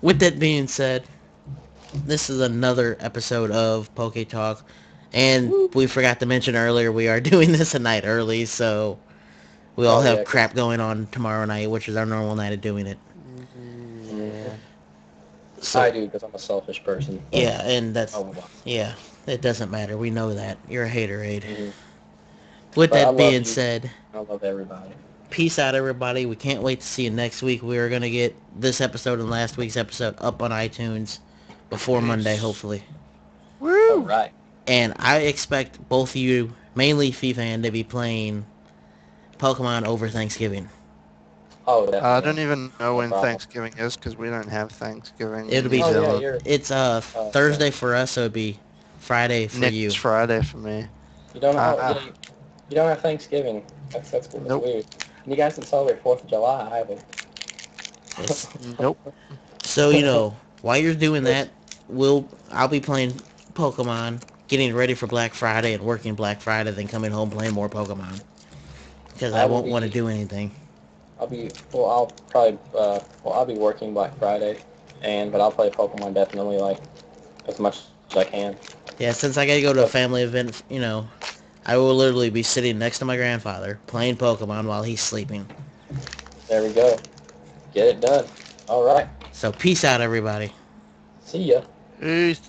with that being said, this is another episode of Poke Talk. And we forgot to mention earlier, we are doing this a night early, so we all have crap going on tomorrow night, which is our normal night of doing it. Yeah. So, I do, because I'm a selfish person. Yeah, and that's... Yeah, it doesn't matter. We know that. You're a haterade. Mm-hmm. With that being said... I love everybody. Peace out, everybody. We can't wait to see you next week. We are going to get this episode and last week's episode up on iTunes before Monday, hopefully. Woo! All right. And I expect both of you, mainly FeFan, to be playing Pokemon over Thanksgiving. Oh, definitely. I don't even know when Thanksgiving is because we don't have Thanksgiving. It'll be it's Thursday for us, so it'd be Friday for you. Next Friday for me. You don't know. You don't have Thanksgiving. That's cool. That's weird. And you guys can celebrate 4th of July either. Nope. So while you're doing that, I'll be playing Pokemon, getting ready for Black Friday and working Black Friday, then coming home playing more Pokemon. Because I won't want to do anything. I'll be working Black Friday, but I'll play Pokemon definitely as much as I can. Yeah, since I gotta go to a family event, I will literally be sitting next to my grandfather playing Pokemon while he's sleeping. There we go. Get it done. All right. So peace out, everybody. See ya. Peace.